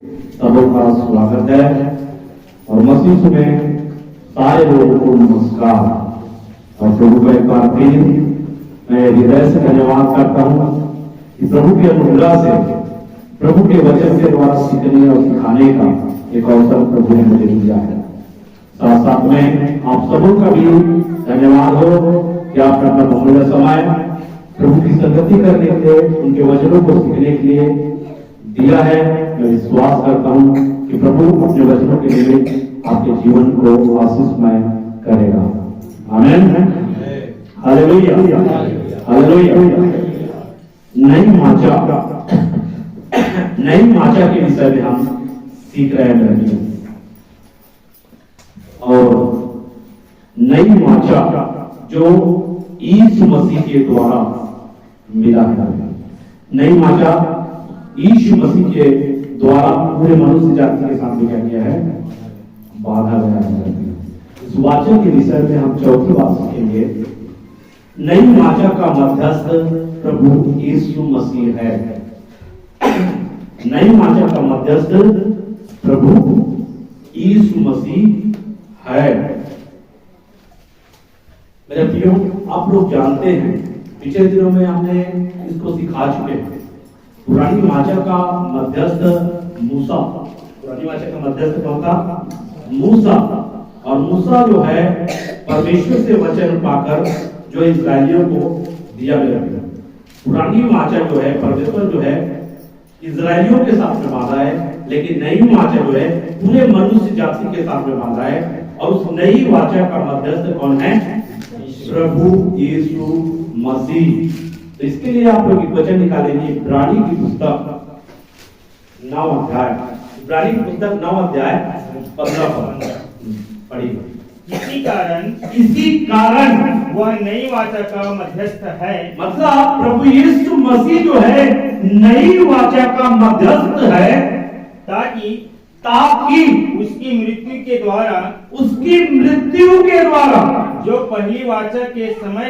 सबों का स्वागत है और मसीह में सारे लोगों को नमस्कार। और प्रभु को एक बार फिर मैं हृदय से धन्यवाद करता हूँ कि प्रभु के अनुग्रह से प्रभु के वचन के द्वारा सीखने और सिखाने का एक अवसर प्रभु ने मुझे दिया है। साथ साथ में आप सबों का भी धन्यवाद हो कि आपने अपना बहुमूल्य समय प्रभु की संगति करने के लिए, उनके वचनों को सीखने के लिए दिया है। मैं विश्वास करता हूं कि प्रभु अपने वचनों के लिए आपके जीवन को आशीषमय करेगा। आमीन, हालेलुया, हालेलुया। नई वाचा के विषय में हम सीख रहे हैं और नई वाचा जो यीशु मसीह के द्वारा मिला है। नई वाचा यीशु मसीह के द्वारा पूरे मनुष्य जाति के सामने क्या किया है, बाधा गया है। इस वाचा के विषय में हम चौथी बात सीखेंगे। नई वाचा का मध्यस्थ प्रभु यीशु मसीह है। नई वाचा का मध्यस्थ प्रभु यीशु मसीह है। मेरे प्रियो, आप लोग जानते हैं पिछले दिनों में हमने इसको सिखा चुके हैं। पुरानी वाचा का मध्यस्थ मूसा, पुरानी वाचा का मध्यस्थ कौन था? मूसा। और मूसा जो है परमेश्वर से वचन पाकर जो इस्राएलियों को दिया गया। पुरानी वाचा जो है परमेश्वर जो है इस्राएलियों के साथ में बांधा है, लेकिन नई वाचा जो है पूरे मनुष्य जाति के साथ में बांधा है। और उस नई वाचा का मध्यस्थ कौन है? प्रभु यीशु मसीह। तो इसके लिए आप लोग एक वचन निकालेंगे। इब्रानी की पुस्तक 9 अध्याय, इब्रानी की पुस्तक 9 अध्याय 15 पद पढ़िए। इसी कारण वह नई वाचा का मध्यस्थ है। मतलब प्रभु यीशु मसीह जो है नई वाचा का मध्यस्थ है, ताकि उसकी मृत्यु के द्वारा जो पहली वाचा के समय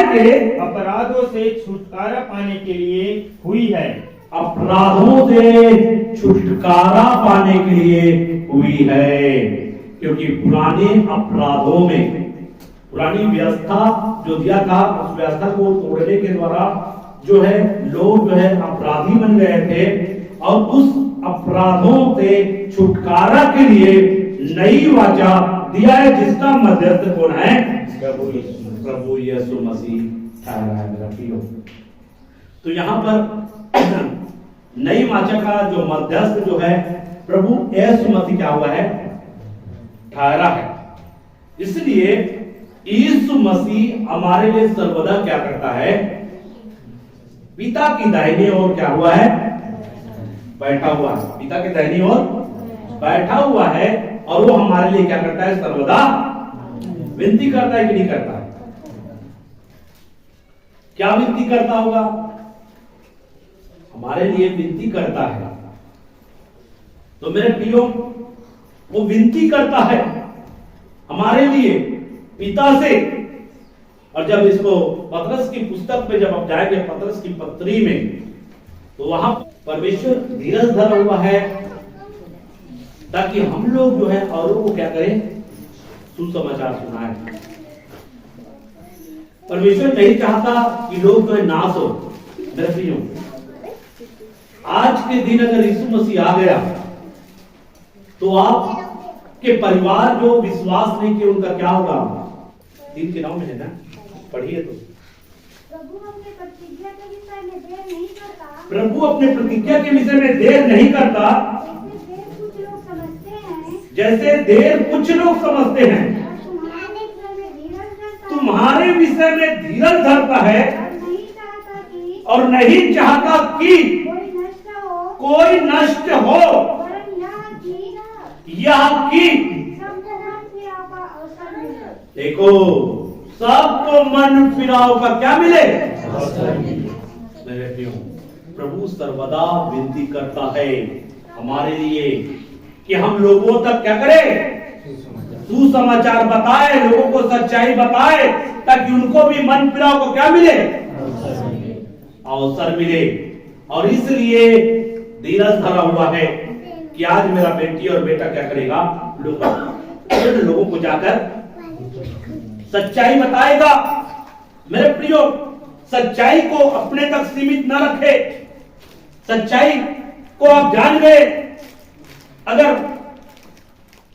के अपराधों से छुटकारा पाने के लिए हुई है। अपराधों से छुटकारा पाने के लिए हुई है। क्योंकि पुराने अपराधों में पुरानी व्यवस्था जो दिया था, उस व्यवस्था को तोड़ने के द्वारा जो है लोग जो है अपराधी बन गए थे। और उस अपराधों से छुटकारा के लिए नई वाचा दिया है, जिसका मध्यस्थ कौन है? प्रभु यीशु मसीह ठहरा है। मेरा प्रियो, तो यहाँ पर नई वाचा का जो मध्यस्थ जो है प्रभु यीशु मसीह क्या हुआ है? ठहरा है। इसलिए यीशु मसीह हमारे लिए सर्वदा क्या करता है? पिता की दाहिनी ओर क्या हुआ है? बैठा हुआ है। पिता के दाहिनी ओर बैठा हुआ है। और वो हमारे लिए क्या करता है? सर्वदा विनती करता है कि नहीं करता है? क्या विनती करता होगा? हमारे लिए विनती करता है। तो मेरे प्रियो, वो विनती करता है हमारे लिए पिता से। और जब इसको पतरस की पुस्तक में जब आप जाएंगे, पतरस की पत्री में, तो वहां परमेश्वर धीरज धरा हुआ है ताकि हम लोग जो है औरों को क्या करें? सुसमाचार सुनाएं। परमेश्वर नहीं चाहता कि लोग जो है नाश हो। मेरे प्रियो, आज के दिन अगर यीशु मसीह आ गया तो आपके परिवार जो विश्वास नहीं किया उनका क्या होगा? 3 के 9 में है ना, पढ़िए तो। प्रभु अपने प्रतिज्ञा के विषय में देर नहीं करता। प्रभु अपने प्रतिज्ञा के विषय में देर नहीं करता। जैसे देर कुछ लोग समझते हैं, तुम्हारे विषय में धीरज धरता है और नहीं चाहता कि कोई नष्ट हो, यह कि देखो सबको मन फिराव का क्या मिले? मेरे प्रियो, प्रभु सर्वदा विनती करता है हमारे लिए कि हम लोगों तक क्या करें? सुसमाचार बताए, लोगों को सच्चाई बताए, ताकि उनको भी मन फिराव को क्या मिले? अवसर मिले। और इसलिए धीरज धरा हुआ है कि आज मेरा बेटी और बेटा क्या करेगा, लोगों को जाकर सच्चाई बताएगा। मेरे प्रियो, सच्चाई को अपने तक सीमित न रखे। सच्चाई को आप जान गए, अगर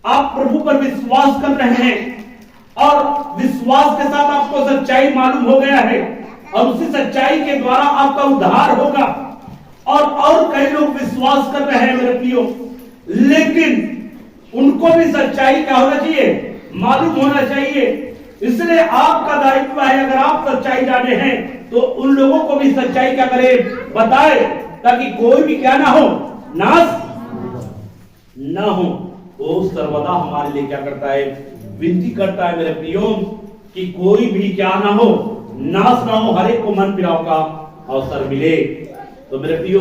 आप प्रभु पर विश्वास कर रहे हैं और विश्वास के साथ आपको सच्चाई मालूम हो गया है और उसी सच्चाई के द्वारा आपका उद्धार होगा, और कई लोग विश्वास कर रहे हैं मेरे प्रियो, लेकिन उनको भी सच्चाई क्या होना चाहिए, मालूम होना चाहिए। इसलिए आपका दायित्व है, अगर आप सच्चाई जाने हैं तो उन लोगों को भी सच्चाई क्या करे, बताए, ताकि कोई भी क्या ना हो, नाश ना हो। वो सर्वदा हमारे लिए क्या करता है, विनती करता है मेरे प्रियो कि कोई भी क्या ना हो, नाश ना हो, हर एक को मन फिराव का अवसर मिले। तो मेरे प्रियो,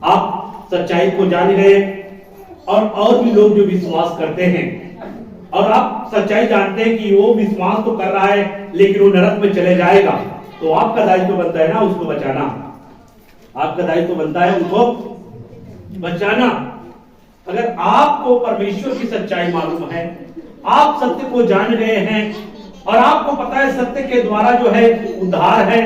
आप सच्चाई को जान गए और भी लोग जो विश्वास करते हैं और आप सच्चाई जानते हैं कि वो विश्वास तो कर रहा है लेकिन वो नरक में चले जाएगा, तो आपका दायित्व बनता है ना उसको बचाना। आपका दायित्व बनता है उनको बचाना। अगर आपको परमेश्वर की सच्चाई मालूम है, आप सत्य को जान गए हैं और आपको पता है सत्य के द्वारा जो है उद्धार है,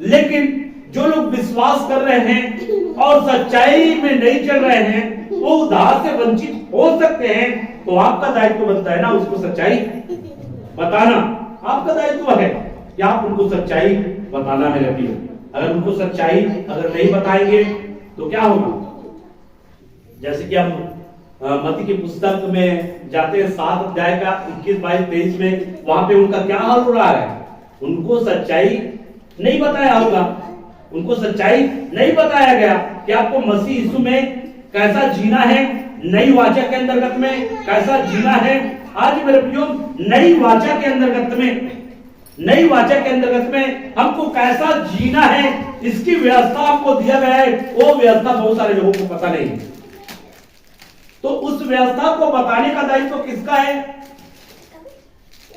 लेकिन जो लोग विश्वास कर रहे हैं और सच्चाई में नहीं चल रहे हैं, वो उद्धार से वंचित हो सकते हैं, तो आपका दायित्व बनता है ना उसको सच्चाई बताना। आपका दायित्व है कि आप उनको सच्चाई बताना मेरे प्रिय। अगर उनको सच्चाई अगर नहीं बताएंगे तो क्या होगा, जैसे कि हम मत्ती की पुस्तक में जाते हैं 7 अध्याय का 21, 22, 23 में, वहां पे उनका क्या हाल हो रहा है, उनको सच्चाई नहीं बताया होगा, उनको सच्चाई नहीं बताया गया कि आपको मसीह यीशु में कैसा जीना है, नई वाचा के अंतर्गत में कैसा जीना है। आज मेरे प्रियो, नई वाचा के अंतर्गत में हमको कैसा जीना है, इसकी व्यवस्था आपको दिया गया है। वो व्यवस्था बहुत सारे लोगों को पता नहीं है, तो उस व्यवस्था को बताने का दायित्व तो किसका है,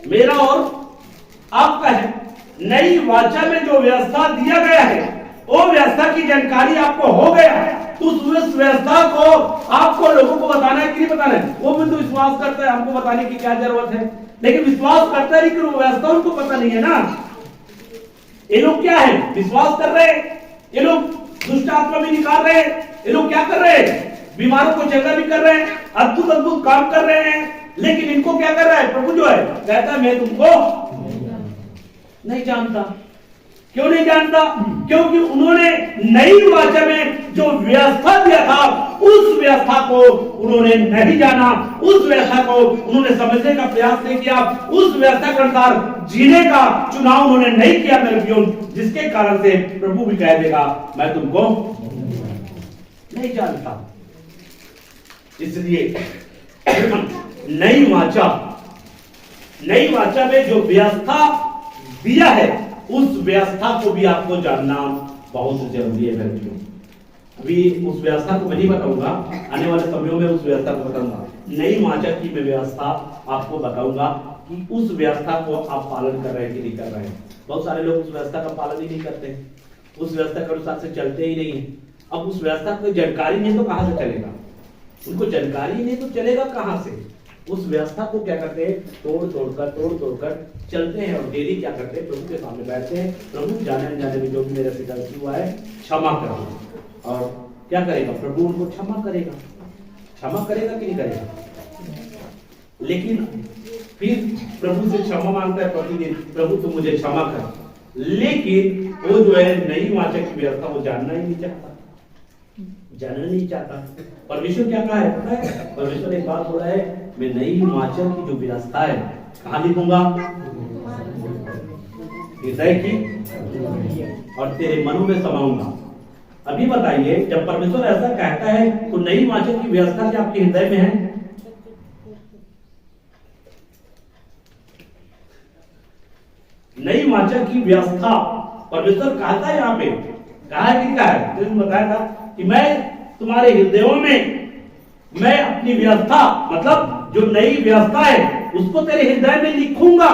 मेरा और आपका है। नई वाचा में जो व्यवस्था दिया गया है, वो व्यवस्था की जानकारी आपको हो गया है, तो उस व्यवस्था को आपको लोगों को बताना है कि नहीं बताना है। वो भी तो विश्वास करता है, हमको बताने की क्या जरूरत है, लेकिन विश्वास करता है लेकिन वो व्यवस्था उनको पता नहीं है ना। ये लोग क्या है, विश्वास कर रहे हैं, ये लोग दुष्ट आत्मा भी निकाल रहे हैं, ये लोग क्या कर रहे हैं, बीमारों को चंगा भी कर रहे हैं, अद्भुत काम कर रहे हैं, लेकिन इनको क्या कर रहा है, प्रभु जो है कहता है मैं तुमको नहीं जानता। क्यों नहीं जानता, क्योंकि उन्होंने नई वाचा में जो व्यवस्था दिया था, उस व्यवस्था को उन्होंने नहीं जाना, उस व्यवस्था को उन्होंने समझने का प्रयास नहीं किया, उस व्यवस्था के अनुसार जीने का चुनाव उन्होंने नहीं किया मेरे प्रियो, जिसके कारण से प्रभु भी कह देगा मैं तुमको नहीं जानता। इसलिए नई वाचा में जो व्यवस्था दिया है, उस व्यवस्था को भी आपको जानना बहुत जरूरी है मेरे प्रियो। अभी उस व्यवस्था को मैं नहीं बताऊंगा, आने वाले समयों में उस व्यवस्था को बताऊंगा। नई वाचा की मैं व्यवस्था आपको बताऊंगा कि उस व्यवस्था को आप पालन कर रहे हैं कि नहीं कर रहे हैं। बहुत सारे लोग उस व्यवस्था का पालन ही नहीं करते, उस व्यवस्था के अनुसार से चलते ही नहीं है। अब उस व्यवस्था को जानकारी नहीं तो कहां से चलेगा, उनको जानकारी नहीं तो चलेगा कहां से। उस व्यवस्था को क्या करते हैं, तोड़ तोड़कर चलते हैं और डेली क्या करते हैं, प्रभु के सामने बैठते हैं, प्रभु जाने अनजाने में जो भी मेरे से गलती हुआ है क्षमा करो, और क्या करेगा प्रभु उनको क्षमा करेगा कि नहीं करेगा। लेकिन फिर प्रभु से क्षमा मांगता है प्रतिदिन, प्रभु तुम मुझे क्षमा कर, लेकिन वो जो है नई वाचा की व्यवस्था वो जानना नहीं चाहता। परमेश्वर क्या कहा है पता है, परमेश्वर एक बात बोला है, मैं नई वाचा की जो व्यवस्था है कहां लिखूंगा, हृदय की और तेरे मनों में समाऊंगा। अभी बताइए, जब परमेश्वर ऐसा कहता है तो नई वाचा की व्यवस्था क्या आपके हृदय में है? नई वाचा की व्यवस्था परमेश्वर कहता है, यहाँ पे कहा है कि क्या है, तो बताया था कि मैं तुम्हारे हृदयों में मैं अपनी व्यवस्था, मतलब जो नई व्यवस्था है उसको तेरे हृदय में लिखूंगा,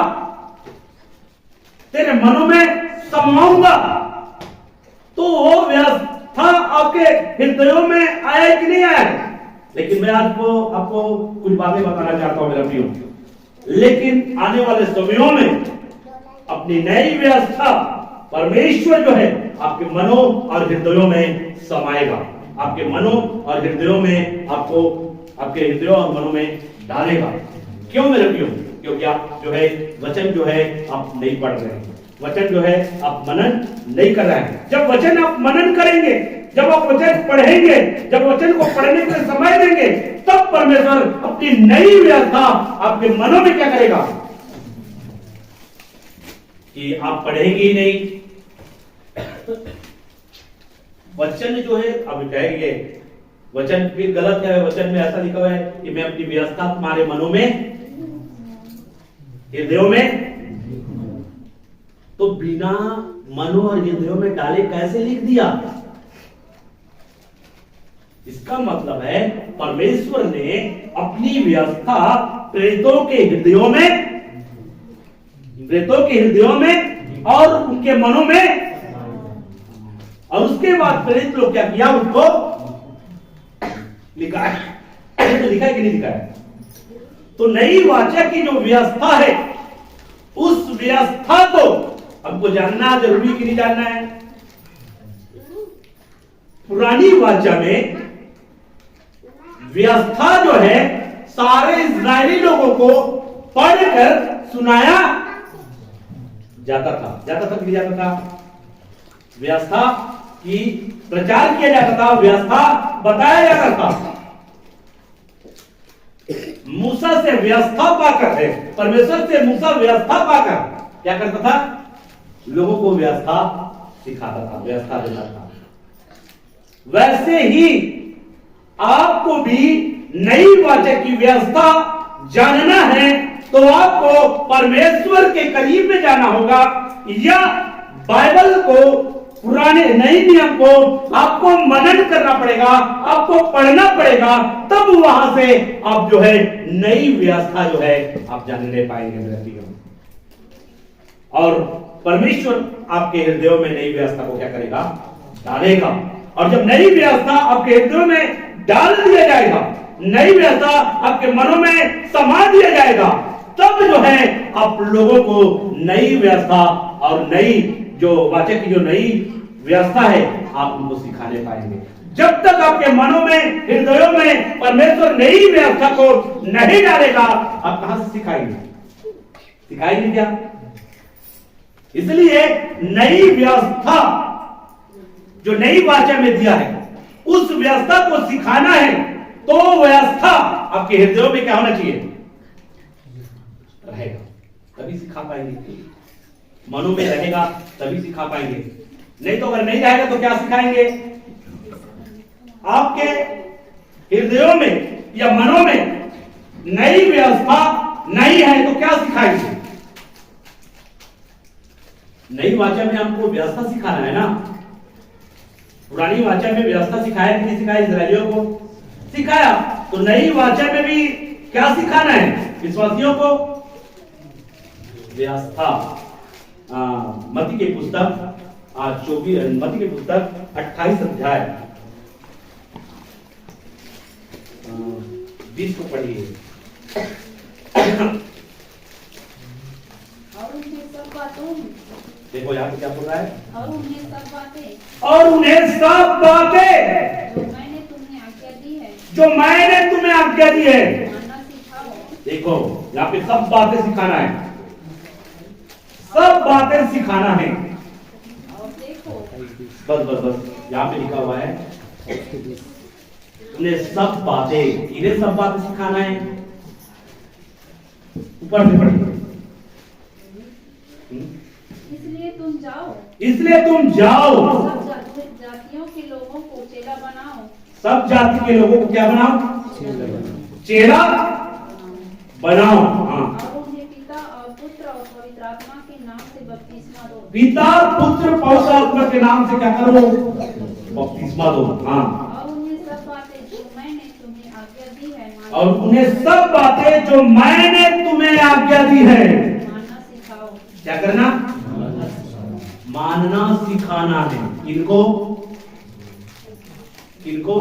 तेरे मनों में समाऊंगा। तो वो व्यवस्था आपके हृदयों में आया कि नहीं आया? लेकिन मैं आपको कुछ बातें बताना चाहता हूं मेरा प्रियो। लेकिन आने वाले समयों में अपनी नई व्यवस्था परमेश्वर जो है आपके मनों और हृदयों में समाएगा। आपके मनों और हृदयों में आपके हृदयों और मनों में डालेगा। क्यों मेरे प्रियो? क्योंकि आप जो है वचन जो है आप नहीं पढ़ रहे हैं, वचन जो है आप मनन नहीं कर रहे हैं। जब वचन आप मनन करेंगे, जब आप वचन पढ़ेंगे, जब वचन को पढ़ने के समय देंगे, तब परमेश्वर अपनी नई व्यवस्था आपके मनों में क्या करेगा कि आप पढ़ेंगे ही नहीं। वचन जो है अब कहेंगे वचन फिर गलत है। वचन में ऐसा लिखा हुआ है कि मैं अपनी व्यवस्था तुम्हारे मनों में हृदयों में, तो बिना मनों और हृदयों में डाले कैसे लिख दिया? इसका मतलब है परमेश्वर ने अपनी व्यवस्था प्रेरितों के हृदयों में और उनके मनों में, और उसके बाद प्रेरित लोग क्या किया? उसको लिखा है। तो लिखा है कि नहीं लिखा है? तो नई वाचा की जो व्यवस्था है, उस व्यवस्था को हमको जानना जरूरी कि नहीं जानना है? पुरानी वाचा में व्यवस्था जो है सारे इस्राएली लोगों को पढ़कर सुनाया जाता था कि नहीं जाता था? व्यवस्था की प्रचार किया जाता था, व्यवस्था बताया जाता था। मूसा से व्यवस्था पाकर है, परमेश्वर से मूसा व्यवस्था पाकर क्या करता था? लोगों को व्यवस्था सिखाता था, व्यवस्था देता था। वैसे ही आपको भी नई वाचा की व्यवस्था जानना है तो आपको परमेश्वर के करीब में जाना होगा, या बाइबल को, पुराने नए नियम को आपको मनन करना पड़ेगा, आपको पढ़ना पड़ेगा। तब वहां से आप जो है नई व्यवस्था जो है आप जानने पाएंगे मेरे प्रियो। और परमेश्वर आपके हृदयों में नई व्यवस्था को क्या करेगा? डालेगा। और जब नई व्यवस्था आपके हृदयों में डाल दिया जाएगा, नई व्यवस्था आपके मनों में समा दिया जाएगा, तब जो है आप लोगों को नई व्यवस्था और नई जो वाचा की जो नई व्यवस्था है आप उनको सिखाने पाएंगे। जब तक आपके मनों में, हृदयों में परमेश्वर नई व्यवस्था को नहीं डालेगा, आप कहां से सिखाएंगे? सिखाएंगे क्या? इसलिए नई व्यवस्था जो नई वाचा में दिया है, उस व्यवस्था को सिखाना है तो व्यवस्था आपके हृदयों में क्या होना चाहिए? रहेगा, तभी सिखा पाएंगे। मनों में रहेगा तभी सिखा पाएंगे, नहीं तो अगर नहीं रहेगा तो क्या सिखाएंगे? आपके हृदयों में या मनों में नई व्यवस्था नहीं है तो क्या सिखाएंगे? नई वाचा में हमको व्यवस्था सिखाना है ना। पुरानी वाचा में व्यवस्था सिखाया कि नहीं सिखाया? इस्राएलियों को सिखाया। तो नई वाचा में भी क्या सिखाना है विश्वासियों को? व्यवस्था। मत्ती की पुस्तक 24, मत्ती की पुस्तक 28 अध्याय 20 को पढ़िए। और उन्हें सब बातों, देखो यहाँ पे क्या बोल रहा है? और उन्हें सब बातें, और उन्हें सब बातें जो मैंने तुम्हें आज्ञा दी है, जो मैंने तुम्हें आज्ञा दी है, मानना सिखाओ। देखो यहाँ पे सब बातें सिखाना है, सब बातें सिखाना है। और देखो, बस बस बस यहाँ पे लिखा हुआ है उन्हें सब बातें, इन्हें सब बातें सिखाना है। ऊपर से पढ़िए। इसलिए तुम जाओ, इसलिए तुम जाओ, सब जातियों के लोगों को चेला बनाओ, सब जाति के लोगों को क्या बनाओ? चेला बनाओ। हाँ, और उन्हें पिता और पुत्र और पवित्र आत्मा के नाम से बपतिस्मा दो। पिता पुत्र पवित्र आत्मा के नाम से क्या करो? बपतिस्मा दो। हाँ, और उन्हें सब बातें जो मैंने तुम्हें आज्ञा दी है, और उन्हें सब बातें जो मैंने तुम्हें आज्ञा दी है मानना सिखाओ। क्या करना? मानना सिखाना है। इनको किनको?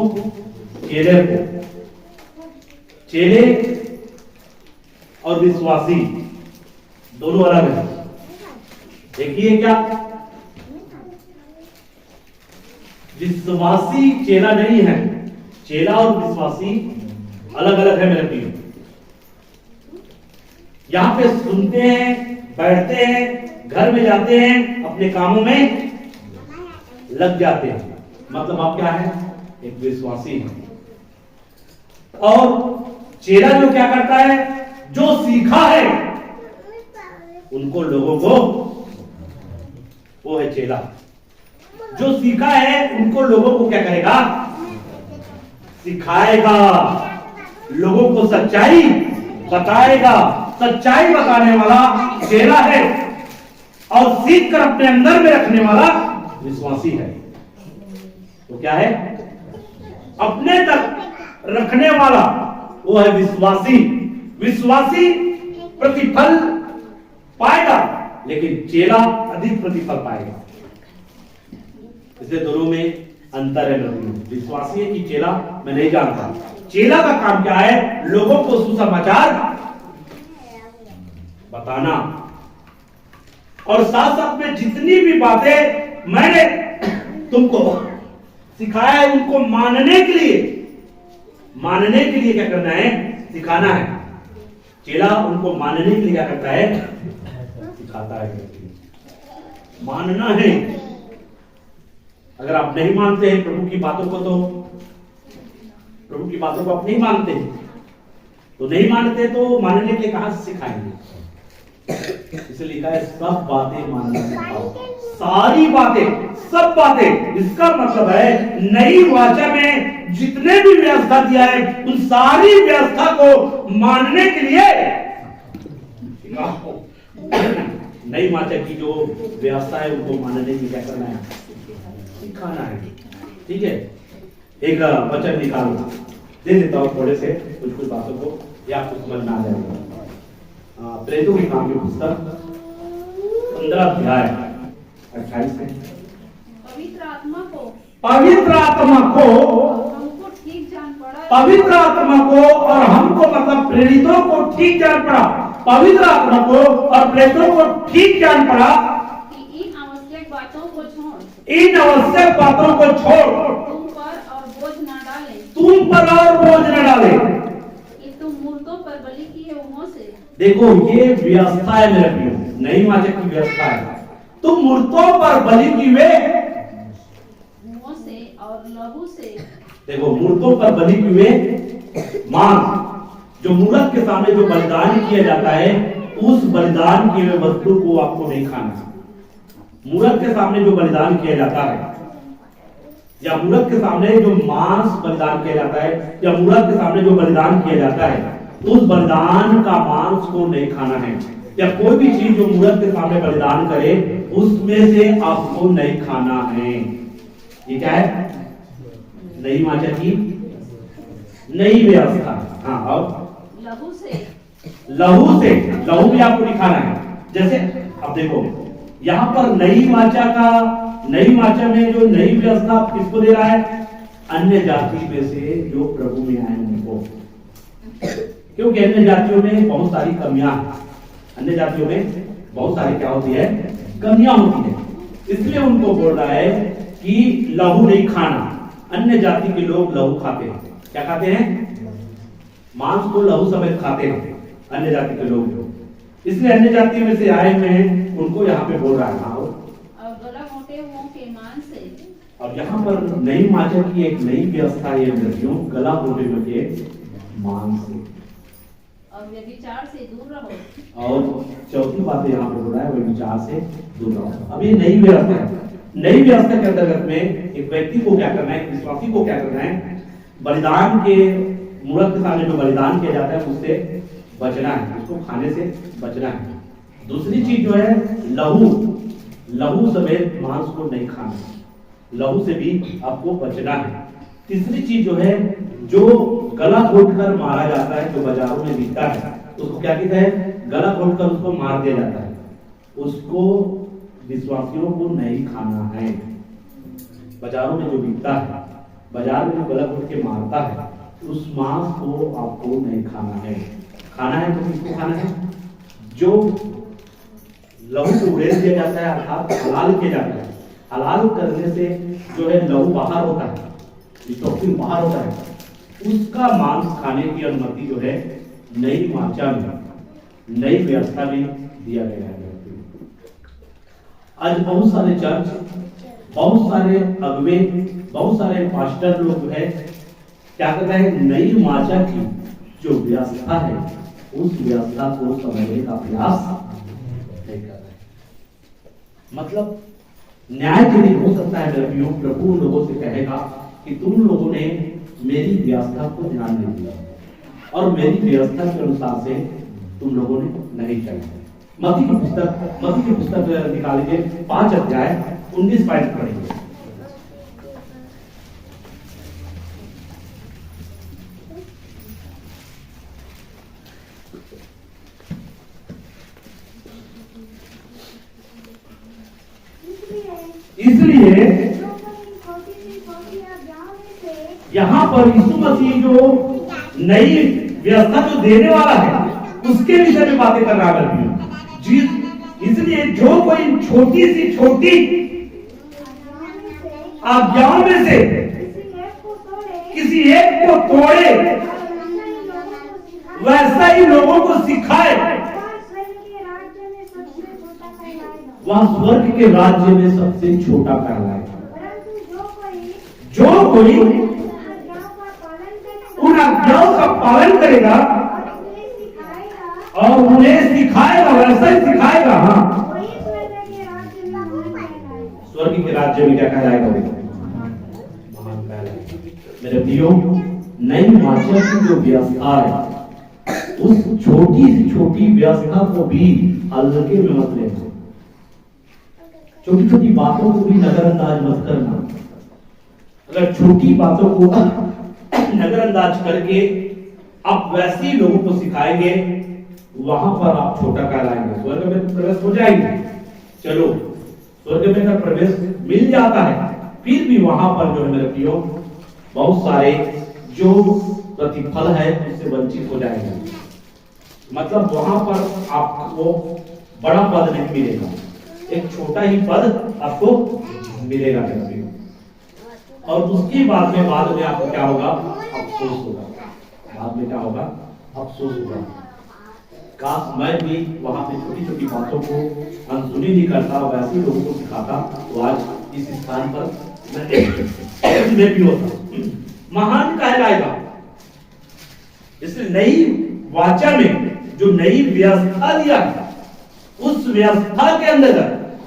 चेले को। चेले और विश्वासी दोनों अलग है। देखिए क्या, विश्वासी चेला नहीं है। चेला और विश्वासी अलग अलग है मेरे प्रियो। यहां पे सुनते हैं, बैठते हैं, घर में जाते हैं, अपने कामों में लग जाते हैं। मतलब आप क्या है? एक विश्वासी है। और चेला जो क्या करता है? जो सीखा है उनको लोगों को, वो है चेला। जो सीखा है उनको लोगों को क्या करेगा? सिखाएगा, लोगों को सच्चाई बताएगा। सच्चाई बताने वाला चेला है और सीख कर अपने अंदर में रखने वाला विश्वासी है। तो क्या है? अपने तक रखने वाला वो है विश्वासी। विश्वासी प्रतिफल पाएगा, लेकिन चेला अधिक प्रतिफल पाएगा। इसलिए दोनों में अंतर है। विश्वासी है कि चेला मैं नहीं जानता। चेला का काम क्या है? लोगों को सुसमाचार बताना, और साथ साथ में जितनी भी बातें मैंने तुमको सिखाया है उनको मानने के लिए क्या करना है? सिखाना है। चेला उनको मानने के लिए क्या करता है? सिखाता है। मानना है। अगर आप नहीं मानते हैं प्रभु की बातों को, तो प्रभु की बातों को आप नहीं मानते हैं, तो नहीं मानते तो मानने के लिए कहां से सिखाएंगे? इसलिए लिखा है सब बातें मानना सिखाओ। सारी बातें, सब बातें, इसका मतलब है नई वाचा में जितने भी व्यवस्था दिया है उन सारी व्यवस्था को मानने के लिए सिखाओ। नई वाचा की जो व्यवस्था है उनको मानने के लिए क्या करना है? सिखाना है। ठीक है, एक वचन निकालो, दे देता हूं थोड़े से कुछ बातों को, या आपको समझ में आ जाएगा। प्रेरितों के काम की पुस्तक 15 अध्याय 28 में, पवित्र आत्मा को हमको ठीक जान पड़ा, पवित्र आत्मा को और हमको, मतलब प्रेरितों को ठीक जान पड़ा। पवित्र आत्मा को और प्रेरितों को ठीक जान पड़ा कि इन आवश्यक बातों को छोड़, तुम पर और बोझ न डाले, कि तुम मूर्तों पर बलि किए हुओं से। देखो ये व्यवस्था है मेरे प्रियो, नई वाचा की व्यवस्था है। तुम मूर्तों पर बलि किए हुओं से और लहू से। देखो, मूर्तों पर बलि किए मांस, जो मूर्त के सामने जो बलिदान किया जाता है, उस बलिदान किए हुए वस्तु को आपको नहीं खाना। मूर्त के सामने जो बलिदान किया जाता है, या मूर्त के सामने जो मांस बलिदान किया जाता है, या मूर्त के सामने जो बलिदान किया जाता है, उस बलिदान का मांस को नहीं खाना है। या कोई भी चीज जो मूर्त के सामने बलिदान करे उसमें से आपको नहीं खाना है। ये क्या है? नई वाचा की नई व्यवस्था। हाँ, और लहू भी आपको नहीं खाना है। जैसे अब देखो, यहाँ पर नई वाचा में जो नई व्यवस्था किसको दे रहा है? अन्य जाति में से जो प्रभु में आए उनको। क्योंकि अन्य जातियों में बहुत सारी कमियां, अन्य जातियों में बहुत सारी क्या होती है? कमियां होती है। इसलिए उनको बोल रहा है कि लहू नहीं खाना। अन्य जाति के लोग लहू खाते हैं। क्या खाते हैं? मांस को लहू समेत खाते हैं अन्य जाति के लोग। इसलिए अन्य जाति में से आए हुए हैं उनको यहाँ पे बोल रहा है। गला मोटे हुओं के मांस से। अब यहाँ पर नई वाचा की एक नई व्यवस्था है, गला मोटे हुए के मांस से और व्यभिचार से दूर रहो। और चौथी बात यहाँ पर बोल रहा है, व्यभिचार से दूर रहो। अब ये नई व्यवस्था है। नई व्यवस्था के अंतर्गत में एक व्यक्ति को क्या करना है? विश्वासी को क्या करना है? बलिदान के मूर्त के सामने जो बलिदान किया जाता है उससे बचना है, उसको खाने से बचना है। दूसरी चीज जो है लहू समेत मांस को नहीं खाना, लहू से भी आपको बचना है। तीसरी चीज जो है, जो गला घोटकर मारा जाता है, जो बाजारों में बिकता है, उसको क्या कहते हैं? गला घोटकर उसको मार दिया जाता है, उसको विश्वासियों को नहीं खाना है। बाजारों में जो बिकता है बाजार में बलक उठ के मारता है, उस मांस को आपको नहीं खाना है। खाना है तो किसको खाना है? जो लहू को उड़ेल दिया जाता है, अर्थात हलाल किया जाता है। हलाल करने से जो है लहू बाहर होता है, टॉक्सिन बाहर होता है, उसका मांस खाने की अनुमति जो है नई वाचा में, नई व्यवस्था में दिया गया है। आज बहुत सारे चर्च, बहुत सारे अगुवे, बहुत सारे पास्टर लोग जो है क्या कर रहे हैं, नई वाचा की जो व्यवस्था है उस व्यवस्था को समझने का प्रयास नहीं कर रहे। मतलब न्याय के दिन हो सकता है प्रभु उन लोगों से कहेगा कि तुम लोगों ने मेरी व्यवस्था को ध्यान नहीं दिया और मेरी व्यवस्था के अनुसार से तुम लोगों ने नहीं चला। मत्ती की पुस्तक निकालिए 5 अध्याय 19 पॉइंट पढ़ेंगे। इसलिए यहाँ पर यीशु मसीह जो नई व्यवस्था जो देने वाला है उसके विषय में बातें कर रहा है। इसलिए जो कोई छोटी सी छोटी आज्ञाओं में से किसी एक को तोड़े, वैसा ही लोगों को सिखाए, वह स्वर्ग के राज्य में सबसे छोटा कहलाएगा। जो कोई उन आज्ञाओं का पालन करेगा और उन्हें सिखाएगा, वैसा ही सिखाएगा, हाँ, स्वर्ग के राज्य में क्या कहलाएगा? महान कहलाएगा। मेरे प्रियो, नई वाचा की जो व्यवस्था है उस छोटी से छोटी व्यवस्था को भी हल्के में मत लेना। छोटी छोटी बातों को भी नजरअंदाज मत करना। अगर छोटी बातों को नजरअंदाज करके आप वैसे ही लोगों को सिखाएंगे, वहां पर आप छोटा कहलाएंगे। स्वर्ग में प्रवेश हो जाएंगे, चलो स्वर्ग में अगर प्रवेश मिल जाता है, फिर भी वहां पर जो है मेरे प्रियो बहुत सारे जो प्रतिफल है उससे वंचित हो जाएंगे। मतलब वहां पर आपको बड़ा पद नहीं मिलेगा, एक छोटा ही पद आपको मिलेगा मेरे प्रियो। और उसकी बाद में आपको क्या होगा? अफसोस होगा। बाद में क्या होगा? अफसोस होगा। काश मैं भी वहां पे छोटी छोटी बातों को अनसुनी नहीं करता, वैसे ही लोगों को सिखाता, तो आज इस स्थान पर मैं भी होता, महान कहलाएगा। इसलिए नई वाचा में जो नई व्यवस्था दिया है, उस व्यवस्था के अंदर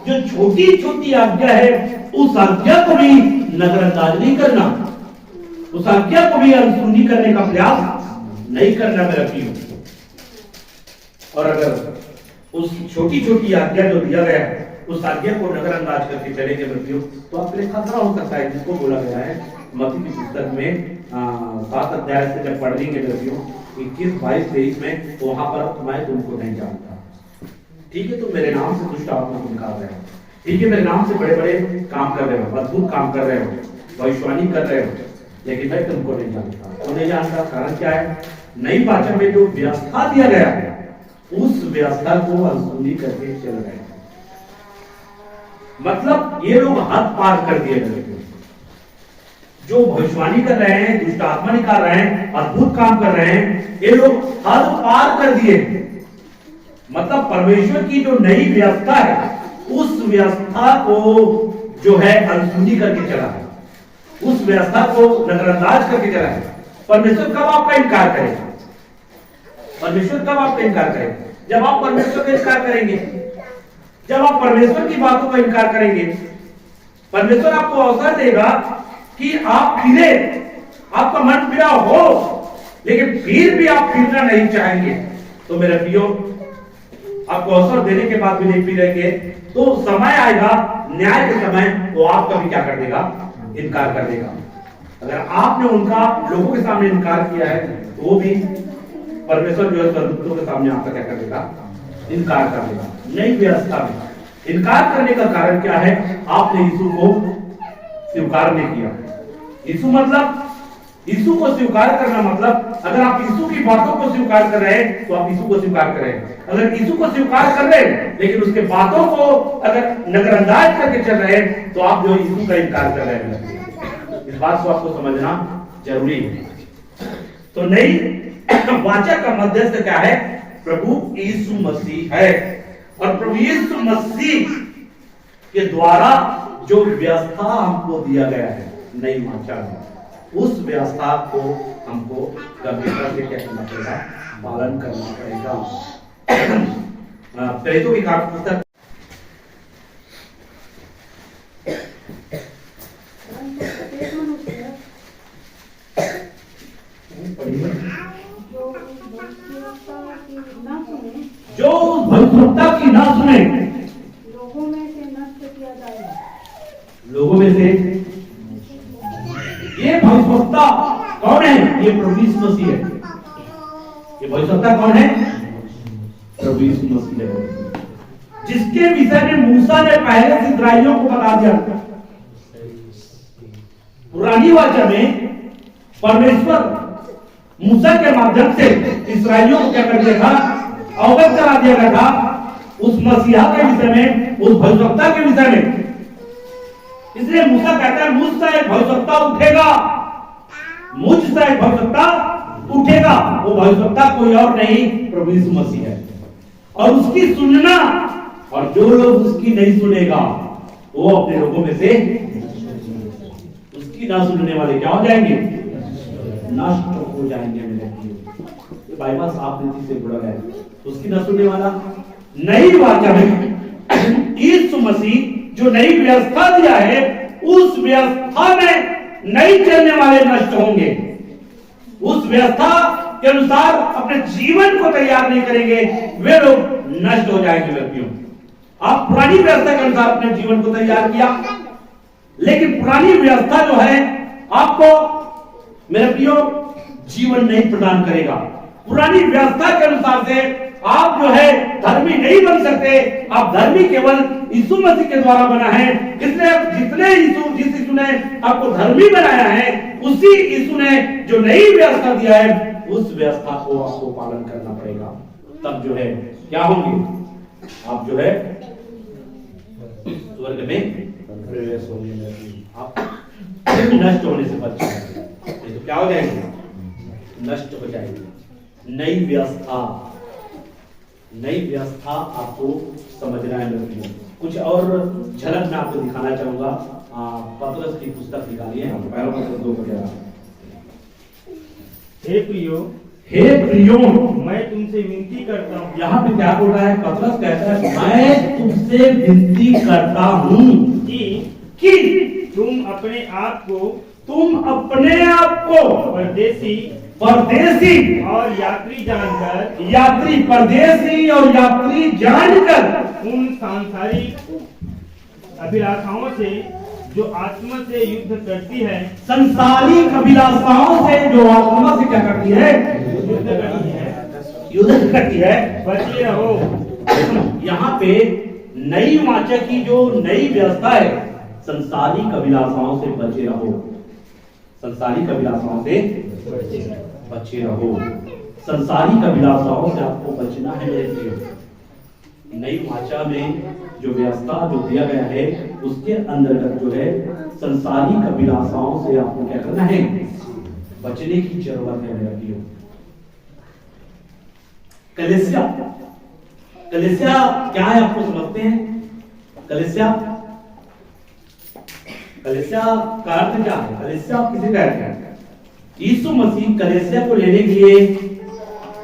जो छोटी छोटी आज्ञा है, उस आज्ञा को भी नजरअंदाज नहीं करना, उस आज्ञा को भी अनसुनी करने का प्रयास नहीं करना मेरा प्रिय। और अगर उस छोटी छोटी आज्ञा जो दिया गया है उस आज्ञा को नजरअंदाज करके चलेंगे मृत्यु, तो आपके लिए खतरा हो सकता है, जिसको बोला गया है मत्ती की पुस्तक में 7 अध्याय से जब पढ़ेंगे मृत्यु 21, 22, 23 में, तो वहां पर मैं तुमको नहीं जानता। ठीक है, तुम मेरे नाम से दुष्ट आत्मा को निकाल रहे हो, ठीक है, मेरे नाम से बड़े बड़े काम कर रहे हो, अद्भुत काम कर रहे हो, भविष्यवाणी कर रहे हो, लेकिन मैं तुमको नहीं जानता। तो नहीं जानता कारण क्या है? नई वाचा में जो व्यवस्था दिया गया है उस व्यवस्था को अनसुनी करके चल रहे हैं। मतलब ये लोग हद पार कर दिए गए, जो भविष्यवाणी कर रहे हैं, दुष्ट आत्मा निकाल रहे हैं, अद्भुत काम कर रहे हैं, ये लोग हद पार कर दिए। मतलब परमेश्वर की जो नई व्यवस्था है उस व्यवस्था को जो है अनसुनी करके चला है, उस व्यवस्था को नजरअंदाज करके चला है। परमेश्वर कब आपका इनकार करेगा? परमेश्वर कब आपका इनकार करेगा? जब आप परमेश्वर का इनकार करेंगे, जब आप परमेश्वर की बातों का इनकार करेंगे। परमेश्वर आपको अवसर देगा कि आप फिरे, आपका मन फिरा हो, लेकिन फिर भी आप फिरना नहीं चाहेंगे, तो मेरे प्रियो आपको अवसर देने के बाद भी नहीं फिरेंगे, तो समय आएगा न्याय के समय, वो आपका भी क्या कर देगा? इनकार कर देगा। अगर आपने उनका लोगों के सामने इनकार किया है, तो वो भी परमेश्वर जो है स्वर्गदूतों के सामने आपका क्या कर देगा? इनकार कर देगा। नई व्यवस्था में इनकार करने का कारण क्या है? आपने यीशु को स्वीकार नहीं किया, यीशु मतलब यीशु को स्वीकार करना मतलब, अगर आप यीशु की बातों को स्वीकार कर रहे हैं तो आप यीशु को स्वीकार कर रहे हैं। अगर यीशु को स्वीकार कर रहे हैं लेकिन उसके बातों को अगर नजरअंदाज करके चल रहे हैं तो आप जो यीशु का इनकार कर रहे हैं। इस बात को आपको समझना जरूरी है। तो नई वाचा का मध्यस्थ क्या है? प्रभु यीशु मसीह है। और प्रभु यीशु मसीह के द्वारा जो व्यवस्था हमको दिया गया है नई वाचा में, उस व्यवस्था को हमको गंभीरता से क्या करना पड़ेगा? पालन करना पड़ेगा। पहले तो एक आप पुस्तक जो भविष्यवक्ता की ना सुने लोगों में से नष्ट किया जाएगा। लोगों में से ये भविष्यवक्ता कौन है? ये प्रभु यीशु मसीह है। ये भविष्यवक्ता कौन है? प्रभु यीशु मसीह है, जिसके विषय में मूसा ने पहले से इस्राएलियों को बता दिया। पुरानी वाचा में परमेश्वर मूसा के माध्यम से इस्राएलियों को क्या कर दिया था? अवगत करा दिया गया था उस मसीहा के विषय में, उस भविष्यवक्ता के विषय में। इसलिए मूसा कहता है मुझ से एक भविष्यवक्ता उठेगा, मुझ से एक भविष्यवक्ता उठेगा। वो भविष्यवक्ता कोई और नहीं, प्रभु यीशु मसीह है। और उसकी सुनना, और जो लोग उसकी नहीं सुनेगा वो अपने लोगों में से, उसकी ना सुनने वाले क्या हो जाएंगे? नष्ट हो जाएंगे। मेरे ये बाइबल साफ रीति से जुड़ा है। उसकी ना सुनने वाला नई वाचा में यीशु मसीह जो नई व्यवस्था दिया है, उस व्यवस्था में नहीं चलने वाले नष्ट होंगे। उस व्यवस्था के अनुसार अपने जीवन को तैयार नहीं करेंगे, वे लोग नष्ट हो जाएंगे। व्यक्तियों, आप पुरानी व्यवस्था के अनुसार अपने जीवन को तैयार किया, लेकिन पुरानी व्यवस्था जो है आपको मेरे प्रियो जीवन नहीं प्रदान करेगा। पुरानी व्यवस्था के अनुसार से आप जो है धर्मी नहीं बन सकते। आप धर्मी केवल यीशु मसीह के द्वारा बना है। इसलिए जिस यीशु ने आपको धर्मी बनाया है, उसी यीशु ने जो नई व्यवस्था दिया है, उस व्यवस्था को आपको पालन करना पड़ेगा। तब जो है क्या होंगे? आप जो है स्वर्ग में प्रवेश होंगे। आप नष्ट होने से बच जाएंगे। तो क्या हो जाएंगे? नष्ट हो जाएंगे। नई व्यवस्था आपको समझना है। कुछ और झलक मैं आपको दिखाना चाहूंगा। पतरस की पुस्तक निकालिए, पहला पतरस 2 हे प्रियो, मैं तुमसे विनती करता हूँ। यहाँ पे क्या बोल रहा है? पतरस कहता है मैं तुमसे विनती करता हूँ कि तुम अपने आप को परदेसी और यात्री जानकर उन सांसारिक अभिलाषाओं से जो आत्मा से युद्ध करती है, संसारिक अभिलाषाओं से जो आत्मा से क्या करती है? युद्ध करती है। बचे रहो। यहाँ पे नई वाचा की जो नई व्यवस्था है, संसारिक अभिलाषाओं से बचे रहो। संसारिक अभिलाषाओं से बचे रहो। संसारिक अभिलाषाओं से आपको बचना है मेरे प्रिय। नई वाचा में जो व्यवस्था जो दिया गया है, उसके अंतर्गत जो है संसारिक अभिलाषाओं से आपको क्या करना है? बचने की जरूरत है मेरे प्रिय। कलीसिया क्या है आपको समझते हैं? कलीसिया का अर्थ क्या है? कलीसिया किसे कहते हैं? यीशु मसीह कलीसिया को लेने के लिए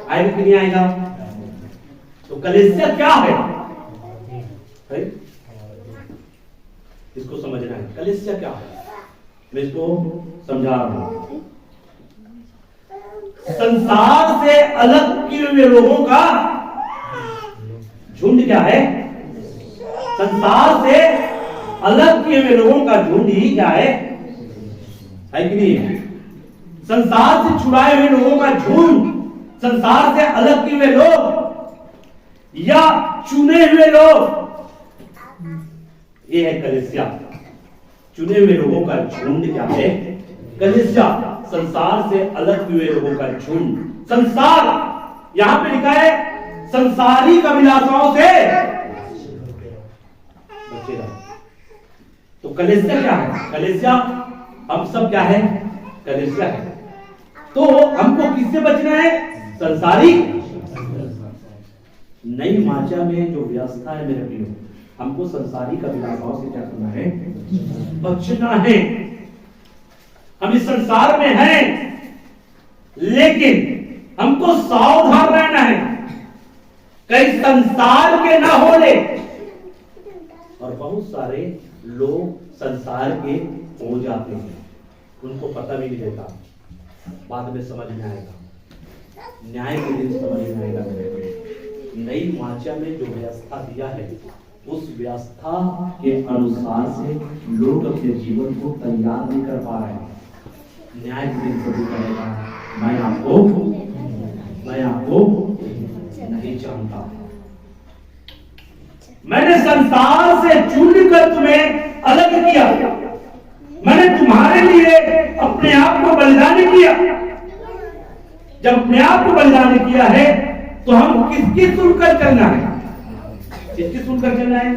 आएगा कि नहीं आएगा? तो कलीसिया क्या है? इसको समझना है। कलीसिया क्या है? मैं इसको समझा रहा हूं। संसार से अलग किए हुए लोगों का झुंड क्या है? संसार से अलग किए हुए लोगों का झुंड ही क्या है कि नहीं? संसार से छुड़ाए हुए लोगों का झुंड, संसार से अलग किए हुए लोग या चुने हुए लोग, ये है कलीसिया। चुने हुए लोगों का झुंड क्या है? कलीसिया संसार से अलग हुए लोगों का झुंड। संसार यहां पे लिखा है संसारिक अभिलाषाओं से बचेगा। तो कलीसिया क्या है? कलीसिया हम सब क्या है? कलीसिया है। तो हमको किससे बचना है? संसारिक। नई वाचा में जो व्यवस्था है मेरे प्रियो, हमको संसारिक अभिलाषाओं से क्या करना है? बचना है। हम इस संसार में हैं, लेकिन हमको सावधान रहना है कहीं संसार के ना हो ले। और बहुत सारे लोग संसार के हो जाते हैं, उनको पता भी नहीं रहता, बाद में समझ में आएगा, न्याय के दिन समझ में आएगा। नई वाचा में जो व्यवस्था दिया है, उस व्यवस्था के अनुसार से लोग अपने जीवन को तैयार नहीं कर पा रहे हैं। न्याय के दिन सभी कहेगा मैं आपको नहीं जानता, मैंने संसार से चुनकर तुम्हें अलग किया, मैंने तुम्हारे लिए अपने आप को बलिदान किया। जब अपने आप को बलिदान किया है तो हम किसकी सुनकर चलना है? किसकी सुनकर चलना है?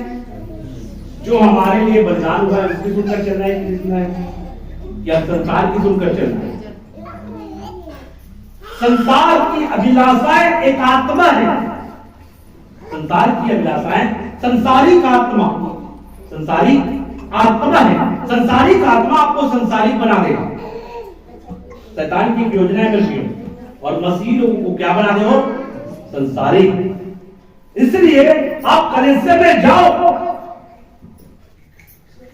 जो हमारे लिए बलिदान हुआ है उसकी सुनकर चलना है, किसकी सुनना है? या संसार की सुनकर चलना है? संसार की अभिलाषाएं एक आत्मा है। संसार की अभिलाषाएं संसारिक आत्मा, संसारिक आत्मा है। संसारिक आत्मा आपको संसारिक बना देगा। शैतान की योजना है और मसीह लोगों को क्या बना दे हो? संसारिक। इसलिए आप कलीसिया में जाओ,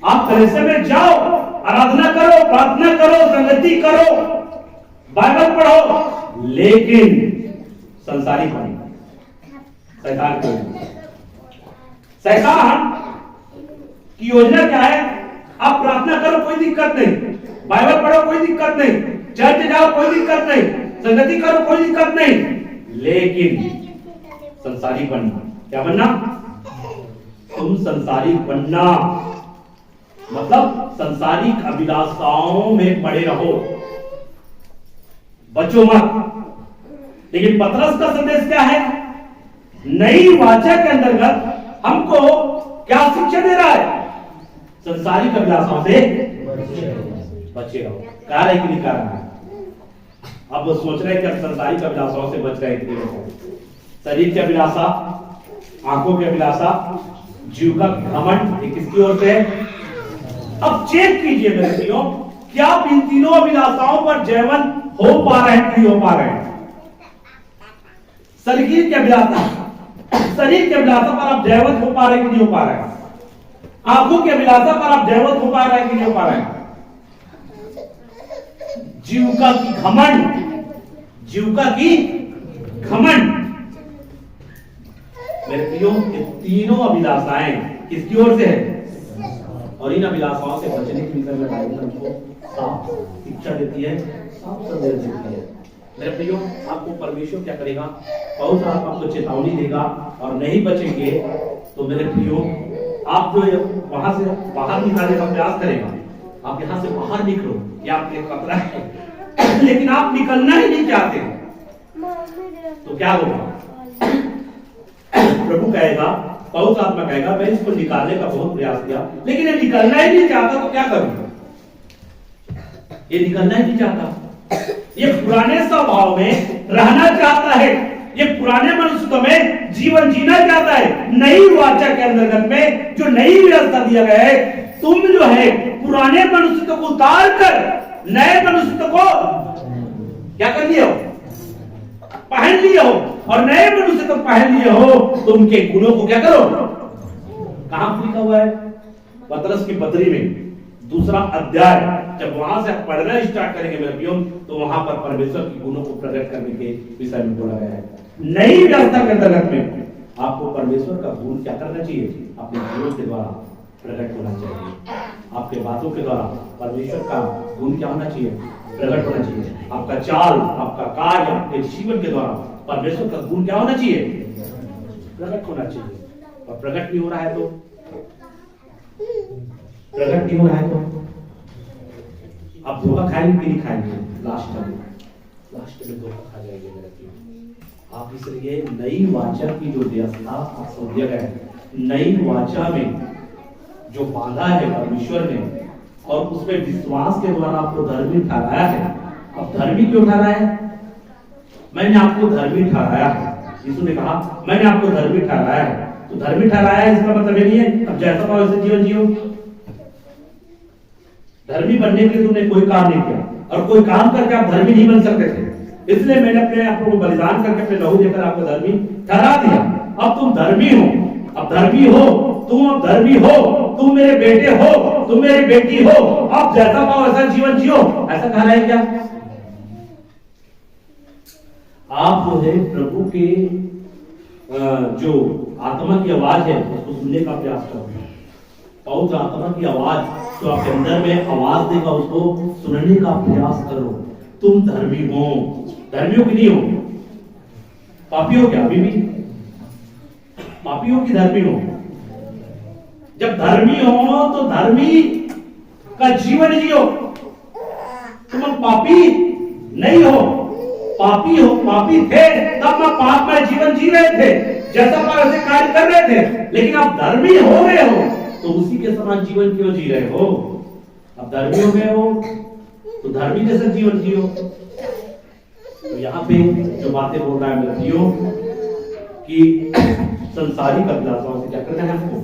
आप कलीसिया में जाओ, आराधना करो, प्रार्थना करो, संगति करो, बाइबल पढ़ो, लेकिन संसारिक बनो। शैतान की शैतान की योजना क्या है? आप प्रार्थना करो, कोई दिक्कत नहीं, बाइबल पढ़ो, कोई दिक्कत नहीं, चर्च जाओ, कोई दिक्कत नहीं, संगति करो, कोई दिक्कत नहीं, लेकिन संसारिक बनना। क्या बनना? तुम संसारिक बनना मतलब संसारिक अभिलाषाओं में पड़े रहो, बचो मत। लेकिन पतरस का संदेश क्या है? नई वाचा के अंतर्गत हमको क्या शिक्षा दे रहा है? संसारिक अभिलाषाओं से बचे रहो। कह रहा है कि नहीं कह रहा है? अब सोच रहे हैं कि संसारिक अभिलाषाओं से बच रहे हैं। शरीर की अभिलाषा, आंखों की अभिलाषा, जीव का घमंड, ये किसकी ओर से है? अब चेक कीजिए मेरे प्रियो, क्या आप इन तीनों अभिलाषाओं पर जयवन हो पा रहे हैं कि नहीं हो पा रहे हैं? शरीर की अभिलाषा, शरीर की अभिलाषा पर आप जयवत हो पा रहे हैं कि नहीं हो पा रहे हैं? आंखों की अभिलाषा पर आप जयवत हो पा रहे हैं कि नहीं हो पा रहे हैं? जीविका की घमंड, जीविका की घमंड। मेरे प्रियो, ये तीनों अभिलाषाएं किसकी ओर से है? और इन अभिलाषाओं से बचने की विषय में बाइबल हमको साफ शिक्षा देती है, साफ संदेश देती है। मेरे प्रियो, आपको परमेश्वर क्या करेगा? बहुत आपको चेतावनी देगा, और नहीं बचेंगे तो मेरे प्रियो आप जो वहां से बाहर निकालने का प्रयास करेगा, आप यहां से बाहर निकलो, ये आपके खतरा है, लेकिन आप निकलना ही नहीं चाहते, तो क्या होगा? प्रभु कहेगा, पवित्र आत्मा कहेगा, मैं इसको निकालने का बहुत प्रयास किया, लेकिन ये निकलना ही नहीं चाहता, तो क्या करूं? ये निकलना ही नहीं चाहता, ये पुराने स्वभाव में रहना चाहता है, ये पुराने मनुष्य में जीवन जीना चाहता है। नई वाचा के अंतर्गत में जो नई व्यवस्था दिया गया है, तुम जो है पुराने मनुष्य को उतार कर नए मनुष्य को क्या कर लिए हो? पहन लिए हो, और नए मनुष्य को पहन लिए हो, तो उनके गुणों को क्या करो? कहां लिखा हुआ है? पतरस की पत्री में 2 अध्याय, जब वहां से पढ़ना स्टार्ट करेंगे मेरे प्रियो, तो वहां पर परमेश्वर के गुणों को प्रकट करने के विषय में बोला गया है। नई व्यवस्था के अंतर्गत में आपको परमेश्वर का गुण क्या करना चाहिए? अपने गुणों के द्वारा प्रकट होना चाहिए। आपके बातों के द्वारा परमेश्वर का गुण क्या होना चाहिए? प्रकट होना चाहिए। आपका चाल, आपका कार्य, आपके जीवन के द्वारा परमेश्वर का गुण क्या होना चाहिए? प्रकट होना चाहिए। और प्रकट नहीं हो रहा है तो आप धोखा खाएंगे कि नहीं खाएंगे? लास्ट में धोखा खा जाएंगे मेरे प्रियो। आप इसलिए नई वाचा की जो व्यवस्था आपको दिया गया है, नई वाचा में जो बांधा है परमेश्वर ने और उसमें विश्वास के द्वारा आपको धर्मी ठहराया है। अब धर्मी क्यों ठहराया है? मैंने आपको धर्मी ठहराया है। यीशु ने कहा मैंने आपको धर्मी ठहराया है। तो धर्मी ठहराया है इसका मतलब ये नहीं है अब जैसा पाओ वैसे जीवन जियो। धर्मी बनने के लिए तुमने कोई काम नहीं किया और कोई काम करके आप धर्मी नहीं बन सकते थे, इसलिए मैंने अपने आप को बलिदान करके अपने लहू देकर आपको धर्मी ठहरा दिया। अब तुम धर्मी हो, अब धर्मी हो तुम, अब धर्मी हो तुम, मेरे बेटे हो तुम, मेरी बेटी हो। अब जैसा पाओ वैसा जीवन जियो, ऐसा कहा है क्या? आप जो है प्रभु के जो आत्मा की आवाज है उसको सुनने का प्रयास करो। पवित्र आत्मा की आवाज जो आपके अंदर में आवाज देगा उसको सुनने का प्रयास करो। तुम धर्मी हो, धर्मी हो कि नहीं हो? पापी हो क्या? अभी भी पापी हो कि धर्मी हो? जब धर्मी हो तो धर्मी का जीवन जियो। तुम पापी नहीं हो, पापी हो, पापी थे तब मैं पाप में जीवन जी रहे थे, जैसा वैसे कार्य कर रहे थे, लेकिन अब धर्मी हो गए हो तो उसी के समान जीवन क्यों जी रहे हो? अब धर्मी हो गए हो तो धर्मी जैसा जीवन जियो। तो यहाँ पे जो बातें बोल रहा है मेरे प्रियो कि संसारिक अभिलाषाओं से क्या करना है? हमको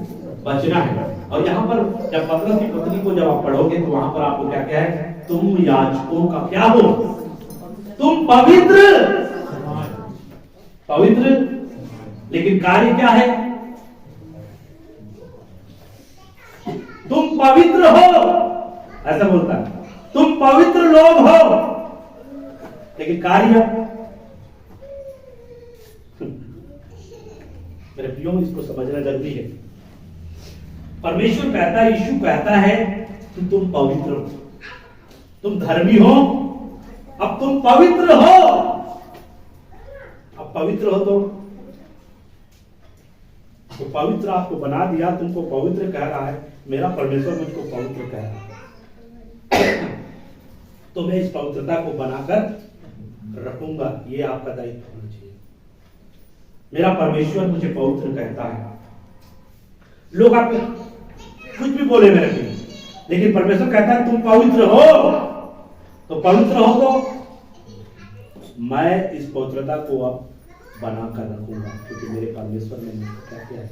बचना है। और यहाँ पर जब पतरस की पत्री को जब आप पढ़ोगे तो वहां पर आपको क्या क्या है? तुम याजकों का क्या हो? तुम पवित्र, पवित्र, लेकिन कार्य क्या है? तुम पवित्र हो, ऐसा बोलता है। तुम पवित्र लोग हो, लेकिन कार्य मेरे प्रियो इसको समझना जरूरी है। परमेश्वर कहता है, यीशु कहता है कि तुम पवित्र हो, तुम धर्मी हो, अब तुम पवित्र हो। अब पवित्र हो तो पवित्र आपको बना दिया, तुमको पवित्र कह रहा है। मेरा परमेश्वर मुझको पवित्र कह रहा है तो मैं इस पवित्रता को बनाकर रखूंगा। ये आपका दायित्व होना चाहिए। मेरा परमेश्वर मुझे पवित्र कहता है। लोग आपको कुछ भी बोले मेरे लिए, लेकिन परमेश्वर कहता है तुम पवित्र हो। तो पवित्र हो तो मैं इस पवित्रता को अब बनाकर रखूंगा, क्योंकि मेरे परमेश्वर ने मुझको क्या किया है?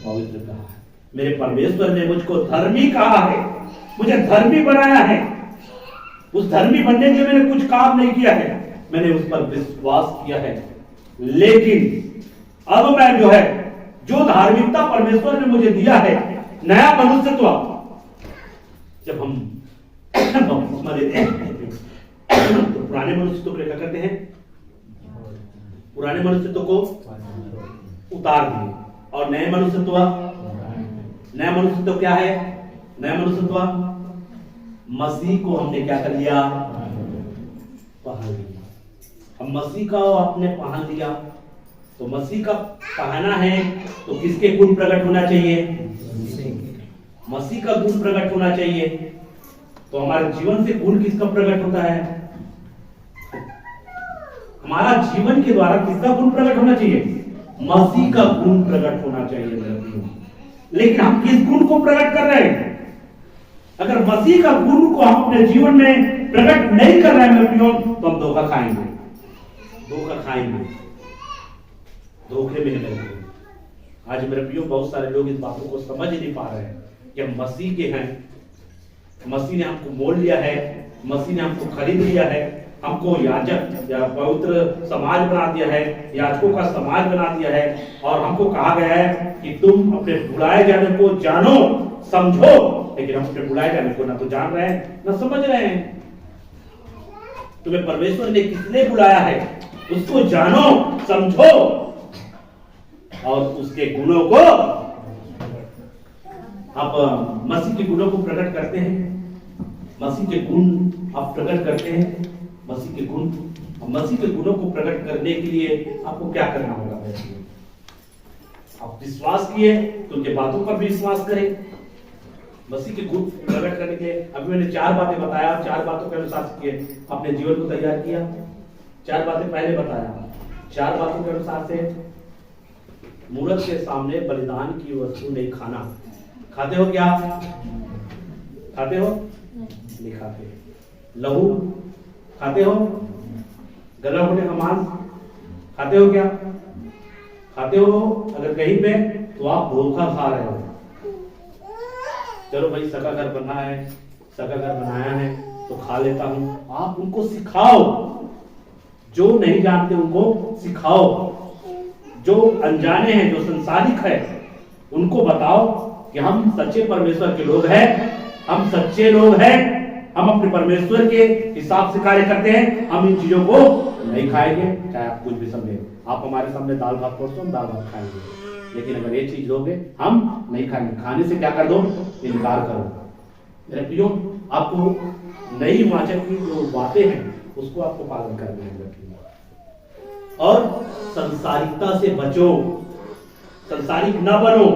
पवित्र कहा है। मेरे परमेश्वर ने मुझको धर्मी कहा है, मुझे धर्मी बनाया है। उस धर्मी बनने के लिए मैंने कुछ काम नहीं किया है, मैंने उस पर विश्वास किया है। लेकिन अब मैं जो है, जो धार्मिकता परमेश्वर ने मुझे दिया है, नया मनुष्यत्व, जब हम बपतिस्मा लेते हैं तो पुराने मनुष्यत्व को क्या करते हैं? पुराने मनुष्यत्व को उतार दिए और नए मनुष्यत्व, नया मनुष्यत्व क्या है? नया मनुष्यत्व मसीह को हमने क्या कर लिया? पहन लिया। हम मसीह का आपने पहन लिया तो मसीह का पहना है तो किसके गुण प्रकट होना चाहिए? मसीह का गुण प्रकट होना चाहिए। तो हमारे जीवन से गुण किसका प्रकट होता है? हमारा जीवन के द्वारा किसका गुण प्रकट होना चाहिए? मसीह का गुण प्रकट होना चाहिए मेरे प्रियो। लेकिन हम किस गुण को प्रकट कर रहे हैं? अगर मसीह का गुण को हम अपने जीवन में प्रकट नहीं कर रहे हैं मेरे प्रियो, तो हम धोखा खाएंगे, धोखा खाएंगे, धोखे में नहीं। आज मेरे प्रियो बहुत सारे लोग इस बातों को समझ नहीं पा रहे हैं कि हम मसीह के हैं, मसीह ने हमको मोल लिया है, मसीह ने हमको खरीद लिया है, हमको याजक या पवित्र समाज बना दिया है, याजकों का समाज बना दिया है। और हमको कहा गया है कि तुम अपने बुलाए जाने को जानो समझो, लेकिन हम अपने बुलाए जाने को ना तो जान रहे हैं ना समझ रहे हैं। तुम्हें परमेश्वर ने किसने बुलाया है उसको जानो समझो और उसके गुणों को, आप मसीह के गुणों को प्रकट करते हैं, मसीह के गुण आप प्रकट करते हैं, मसीह के गुण, मसीह के गुणों को प्रकट करने के लिए आपको क्या करना होगा? आप विश्वास किए तो उनके बातों पर भी विश्वास करें, मसीह के गुण प्रकट करने के लिए अभी मैंने 4 बातें बताया, 4 बातों के अनुसार अपने जीवन को तैयार किया। 4 बातें पहले बताया, 4 बातों के अनुसार से मूरत के सामने बलिदान की वस्तु नहीं खाना। खाते हो क्या? खाते हो? नहीं खाते। लहू खाते हो? गला घोटे का मांस खाते हो क्या? खाते हो? अगर कहीं पे तो आप धोखा खा रहे हो। चलो भाई सका घर बना है, सका घर बनाया है तो खा लेता हूं। आप उनको सिखाओ, जो नहीं जानते उनको सिखाओ, जो अनजाने हैं, जो संसारिक है, उनको बताओ कि हम सच्चे परमेश्वर के लोग हैं, हम सच्चे लोग हैं, हम अपने परमेश्वर के हिसाब से कार्य करते हैं, हम इन चीजों को नहीं खाएंगे। चाहे आप कुछ भी समझे, आप हमारे सामने दाल भात परोसो, हम दाल भात खाएंगे, लेकिन अगर ये चीज लोगे हम नहीं खाएंगे। खाने से क्या कर दो? इनकार करो। मेरे प्रियो, आपको नई वाचा की जो बातें हैं उसको आपको पालन करना है और संसारिकता से बचो, संसारिक न बनो।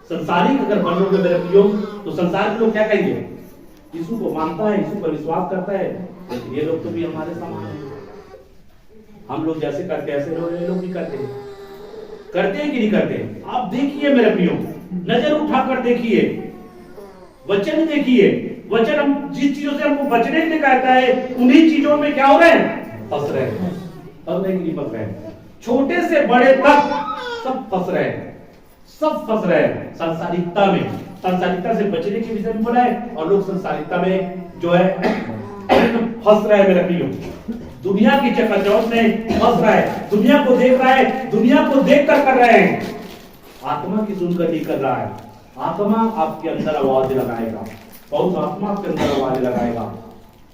संसारिक अगर बनोगे मेरे प्रियो तो संसार के लोग क्या कहेंगे? यीशु को मानता है, यीशु पर विश्वास करता है, लेकिन ये लोग तो भी हमारे समान हैं। हम लोग जैसे करते हैं ऐसे ये लोग भी करते हैं। करते हैं कि नहीं करते? आप देखिए मेरे प्रियो, नजर उठाकर देखिए, वचन देखिए। वचन हम जिस चीजों से हमको बचने के लिए कहता है उन्हीं चीजों में क्या हो रहे हैं? फंस रहे हैं। फंस रहे कि नहीं फंस रहे हैं? छोटे से बड़े तक सब फंस रहे हैं, सब फंस रहे हैं संसारिकता में। संसारिकता से बचने के विषय में बोला है और लोग संसारिकता में जो है फंस रहे हैं मेरे प्रियो। दुनिया की चकाचौंध में फंस रहा है, दुनिया को देख रहा है, दुनिया को देख कर रहे हैं। आत्मा की सुनकर नहीं कर रहा है। आत्मा आपके अंदर आवाज लगाएगा, बहुत आत्मा आपके अंदर आवाज लगाएगा।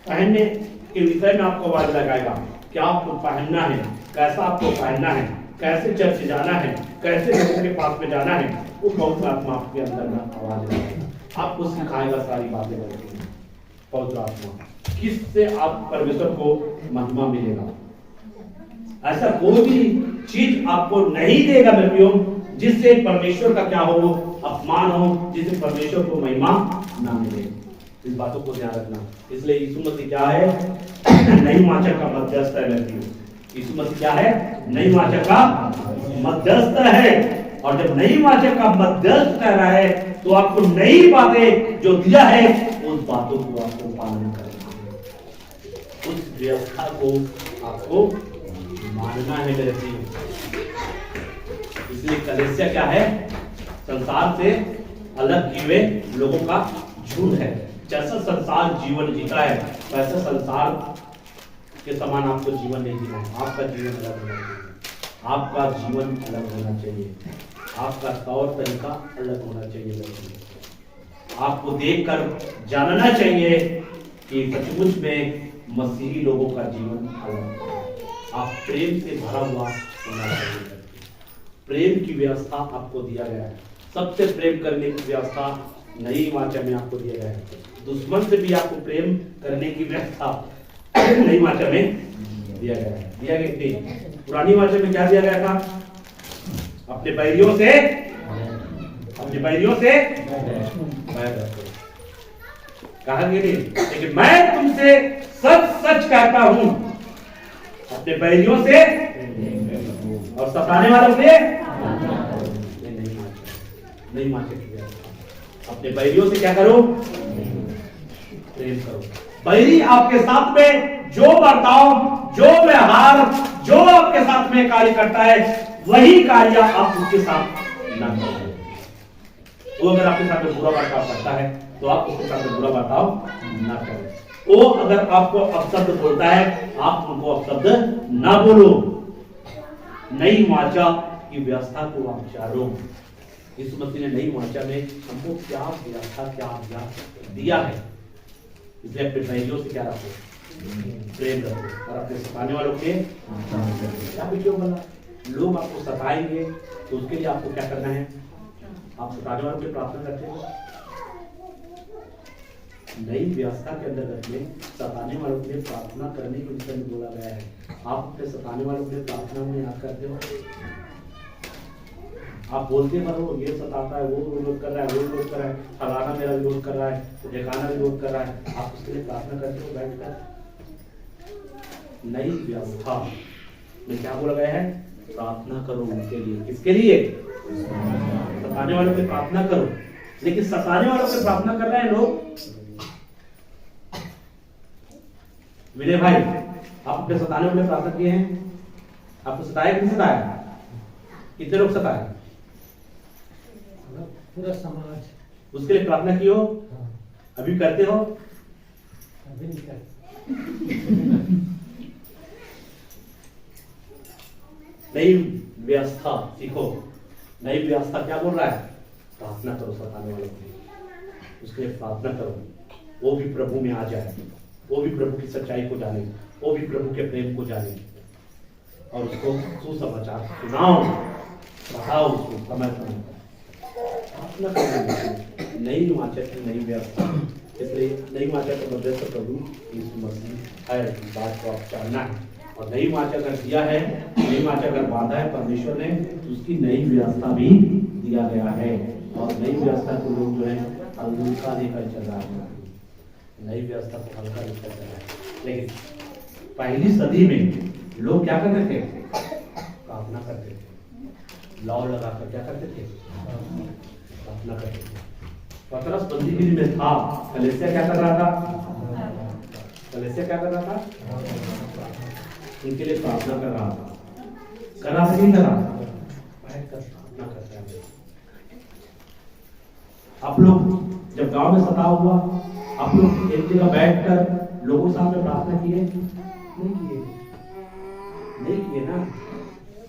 पहनने के विषय में आपको आवाज लगाएगा, क्या आपको पहनना है, कैसा आपको पहनना है, कैसे चर्च जाना है, कैसे लोगों के पास में जाना है, वो बहुत आत्मा आपके अंदर में आवाज लगाएगा, आपको सिखाएगा सारी बातें करके। बहुत आत्मा किससे आप परमेश्वर को महिमा मिलेगा? ऐसा कोई भी चीज आपको नहीं देगा मेरे प्रियो जिससे परमेश्वर का क्या हो? अपमान हो, जिससे परमेश्वर को महिमा ना मिले। इस बातों को ध्यान रखना। इसलिए यीशु मसीह क्या है? नई वाचा का मध्यस्थ है मेरे प्रियो। यीशु मसीह क्या है? नई वाचा का मध्यस्थ है। और जब नई वाचा का मध्यस्थ कह रहा है तो आपको नई बातें जो दिया है उस बातों को आपको पालन करना है, उस व्यवस्था को आपको मानना है मेरे प्रियो। इसलिए कलीसिया क्या है? संसार से अलग किए हुए लोगों का झुंड है। जैसा संसार जीवन जीता है वैसा संसार के समान आपको जीवन नहीं जीना है। आपका जीवन अलग होना चाहिए, आपका जीवन अलग होना चाहिए, आपका तौर तरीका अलग होना चाहिए। आपको देखकर जानना चाहिए कि सचमुच में मसीही लोगों का जीवन अलग है। आप प्रेम से भरा हुआ होना चाहिए। प्रेम की व्यवस्था आपको दिया गया है। सबसे प्रेम करने की व्यवस्था नई वाचा में आपको दिया गया है। दुश्मन से भी आपको प्रेम करने की व्यवस्था नई वाचा में दिया गया है। दिया गया नहीं, पुरानी वाचा में क्या दिया गया था? अपने बैरियों से बैर रखो। कहा कि नहीं, लेकिन मैं तुमसे सच सच कहता हूं, अपने बैरियों से और सताने वालों से नहीं माचे। अपने बैरियों से क्या करो? प्रेम करो। बैरी आपके साथ में जो बर्ताव, जो व्यवहार, जो आपके साथ में कार्य करता है वही कार्य आप उसके साथ न करो। वो अगर आपके साथ में बुरा बर्ताव करता है तो आप उसके साथ में बुरा बर्ताव न करो। वो अगर आपको अपशब्द बोलता है आप उनको अपशब्द ना बोलो। नई वाचा की व्यवस्था को आप जानो। यीशु मसीह ने नई वाचा में हमको क्या व्यवस्था, क्या अभ्यास दिया है। इसलिए अपने भाइयों से क्या रखो? प्रेम रखो। और अपने सताने वालों के क्या वीडियो बना? लोग आपको सताएंगे तो उसके लिए आपको क्या करना है? आप सताने वालों की प्रार्थना करते हैं। नई व्यवस्था के अंतर्गत में सताने वालों के लिए प्रार्थना करने के विषय में बोला गया है। आप अपने सताने वालों के लिए प्रार्थना में याद करते हो? आप बोलते रहो ये सताता है, वो विरोध कर रहा है, वो विरोध कर रहा है, फलाना मेरा विरोध कर रहा है, ढेकाना विरोध कर रहा है, आप उसके लिए प्रार्थना करते हो बैठकर? नई व्यवस्था में क्या बोला गया है? प्रार्थना करो उनके लिए। किसके लिए? सताने वालों पे प्रार्थना करो। लेकिन सताने वालों पे प्रार्थना कर रहे हैं लोग। विनय भाई, आप अपने सताने वाले प्रार्थना किए हैं? आपको सताया कि नहीं सताया? कितने लोग सताए? पूरा समाज। उसके लिए प्रार्थना की हो? अभी करते हो? अभी नहीं करते। नई व्यवस्था सीखो। नई व्यवस्था क्या बोल रहा है? प्रार्थना करो सताने वालों के लिए, उसके लिए प्रार्थना करो, वो भी प्रभु में आ जाए, वो भी प्रभु की सच्चाई को जाने, वो भी प्रभु के प्रेम को जाने, और उसको सुसमाचार सुनाओ, बताओ उसको समय समय प्रार्थना करो। नई वाचा की नई व्यवस्था, इसलिए नई वाचा का मध्यस्थ प्रभु यीशु मसीह है। बात को आप जानना है। और नई वाचा अगर दिया है, नई वाचा अगर बांधा है परमेश्वर ने, तो उसकी नई व्यवस्था भी दिया गया है। और नई व्यवस्था को लोग जो है हल्का लेकर चल रहा है, नई व्यवस्था को हल्का लेकर चल रहा है। लेकिन पहली सदी में लोग क्या करते थे? प्रार्थना करते थे, लौ लगाकर क्या करते थे? प्रार्थना करते थे। पतरस बंदीगिरी में था, कलीसिया क्या कर रहा था? कलीसिया क्या कर रहा था? उनके लिए प्रार्थना कर रहा था। करा से नहीं करा, बैठकर प्रार्थना करता है। आप लोग जब गांव में सता हुआ, आप लोग एक जगह बैठकर लोगों सामने प्रार्थना किए? नहीं किए, नहीं किए ना।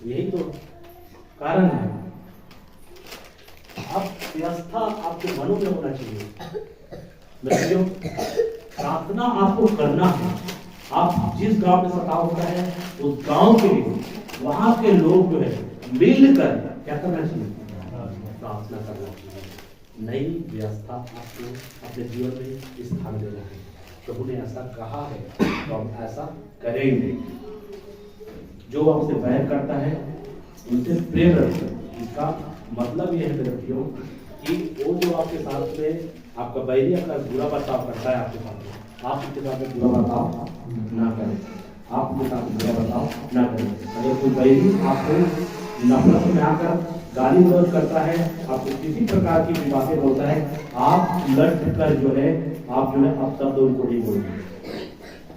यही तो कारण है। आप व्यवस्था आपके मनों में होना चाहिए। बच्चों, प्रार्थना आपको करना है। आप जिस गांव में सता होता है, उस गांव के लिए वहां के लोग जो है मिलकर क्या करना चाहिए? प्रार्थना करना चाहिए। नई व्यवस्था आपको अपने जीवन में स्थान देना है। प्रभु ने ऐसा कहा है तो हम ऐसा करेंगे। जो आपसे बैर करता है उनसे प्रेम रखो। इसका मतलब यह है मेरे भाइयों कि वो जो आपके साथ में आपका बैरी अगर बुरा बर्ताव करता है आपके साथ में, आप उसके साथ में बुरा बर्ताव ना करें। आप उसके साथ बुरा बर्ताव ना करें। अगर कोई बैरी आपको नफरत में आकर गाली गलौज करता है, आपको किसी प्रकार की भी बातें बोलता है, आप लट कर जो है आप शब्द उनको नहीं बोलेंगे,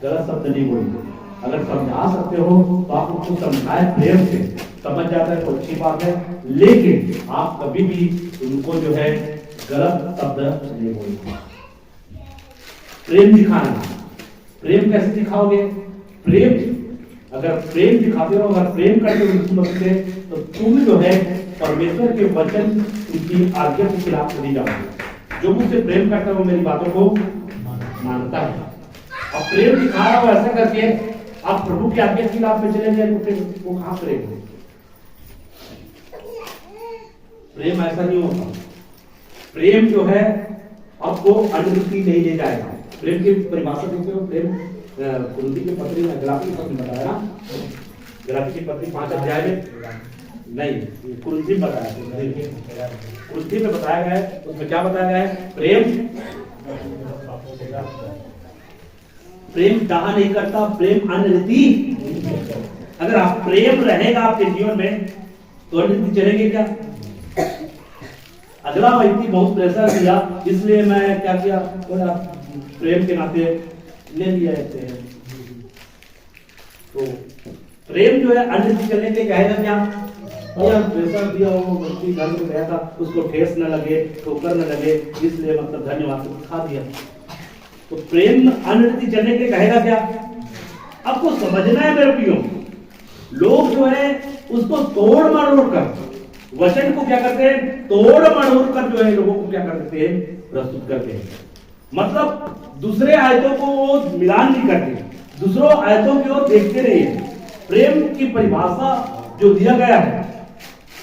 गलत शब्द नहीं बोलेंगे। अगर समझा सकते हो तो आप उसको समझाए प्रेम से, समझ जाता है तो अच्छी बात है। लेकिन आप कभी भी उनको जो है गलत शब्द नहीं बोलेंगे। प्रेम दिखाना, प्रेम कैसे दिखाओगे? प्रेम अगर प्रेम दिखाते हो, अगर प्रेम करते हो यीशु मसीह से, तो तुम जो है परमेश्वर के वचन उनकी आज्ञा के खिलाफ नहीं जाओगे। जो मुझसे प्रेम करता है वो मेरी बातों को मानता है। और प्रेम दिखा रहा हो ऐसा करके आप प्रभु की आज्ञा के खिलाफ में चले जाए, तो फिर वो कहां प्रेम है? प्रेम ऐसा नहीं होता। प्रेम जो है आपको अनुमति नहीं ले जाएगा। प्रेम की परिभाषा देखते हो, प्रेम कुरुंदी की पत्री में, गलाती की पत्री बताया ना, गलाती की पत्री 5 अध्याय में नहीं, कुरुंदी बताया, कुरुंदी में बताया गया है। उसमें क्या बताया गया है? प्रेम डाह नहीं करता, प्रेम अनृति। अगर आप प्रेम रहेगा आपके जीवन में तो अनृति चलेगी क्या? अगला व्यक्ति बहुत प्रेशर दिया, इसलिए मैं क्या किया, प्रेम के नाते ले लिया। तो प्रेम जो है अनृति चलने के कहेगा क्या? प्रेशर दिया, वो व्यक्ति घर में गया था, उसको ठेस न लगे, ठोकर न लगे, इसलिए मतलब धन्यवाद से खा दिया। तो प्रेम अनृति चलने के कहेगा क्या? आपको समझना है मेरे प्रियो, लोग जो है उसको तोड़ मरोड़ कर, वचन को क्या करते हैं? तोड़ मरोड़ कर जो है लोगों को क्या कर देते हैं? प्रस्तुत करते हैं। मतलब दूसरे आयतों को वो मिलान नहीं करते, दूसरों आयतों की ओर देखते नहीं है। प्रेम की परिभाषा जो दिया गया है,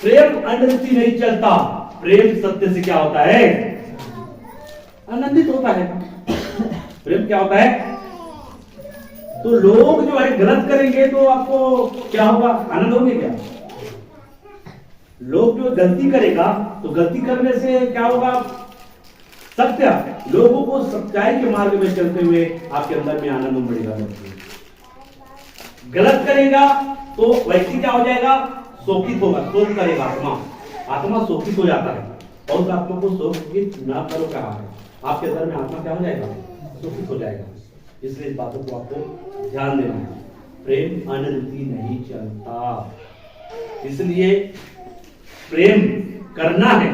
प्रेम अनृति नहीं चलता, प्रेम सत्य से क्या होता है? आनंदित होता है। प्रेम क्या होता है? तो लोग जो है गलत करेंगे तो आपको क्या होगा? आनंद होंगे क्या? लोग जो गलती करेगा तो गलती करने से क्या होगा? सत्य, लोगों को सच्चाई के मार्ग में चलते हुए आपके अंदर में आनंद बढ़ेगा। गलत करेगा तो व्यक्ति क्या हो जाएगा? शोकित होगा, शोक करेगा आत्मा शोकित हो जाता है। और उस आत्मा को शोकित ना करो कहा है, आपके अंदर में आत्मा क्या हो जाएगा? शोकित हो जाएगा। इसलिए इस बातों को आपको ध्यान देना है। प्रेम अनरुति नहीं चलता, इसलिए प्रेम करना है